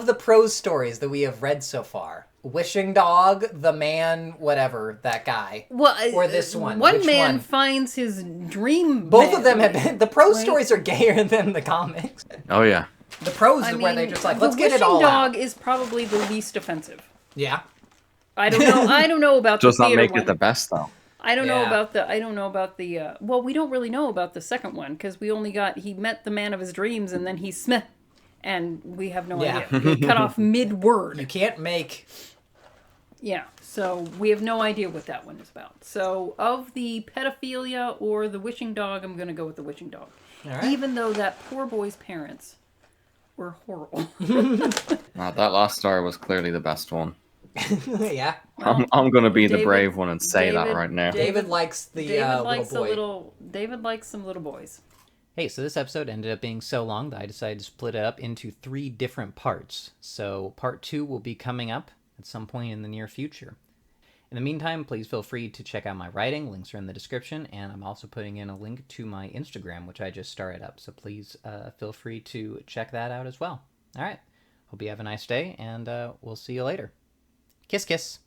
the prose stories that we have read so far, Wishing Dog, The Man, whatever, that guy, Well, or this one. One Which man one? finds his dream. Both man. of them have been. The prose Right. stories are gayer than the comics. Oh, yeah. The prose is where they're just like, let's get it all The Wishing Dog out. is probably the least offensive. Yeah. I don't know. I don't know about Does the not theater make one. it the best, though. I don't know Yeah. about the. I don't know about the. Well, we don't really know about the second one because we only got he met the man of his dreams and then he smith, and we have no Yeah. idea. He cut off mid word. You can't make. Yeah, so we have no idea what that one is about. So of the pedophilia or the Wishing Dog, I'm going to go with the Wishing Dog. All right. Even though that poor boy's parents were horrible. That last story was clearly the best one. Yeah. I'm going to be the David- brave one and say that David- right now. David likes the little boy. David likes some little boys. Hey, so this episode ended up being so long that I decided to split it up into 3 different parts. So part 2 will be coming up at some point in the near future. In the meantime, please feel free to check out my writing. Links are in the description, and I'm also putting in a link to my Instagram, which I just started up. So please feel free to check that out as well. All right. Hope you have a nice day, and we'll see you later. Kiss, kiss.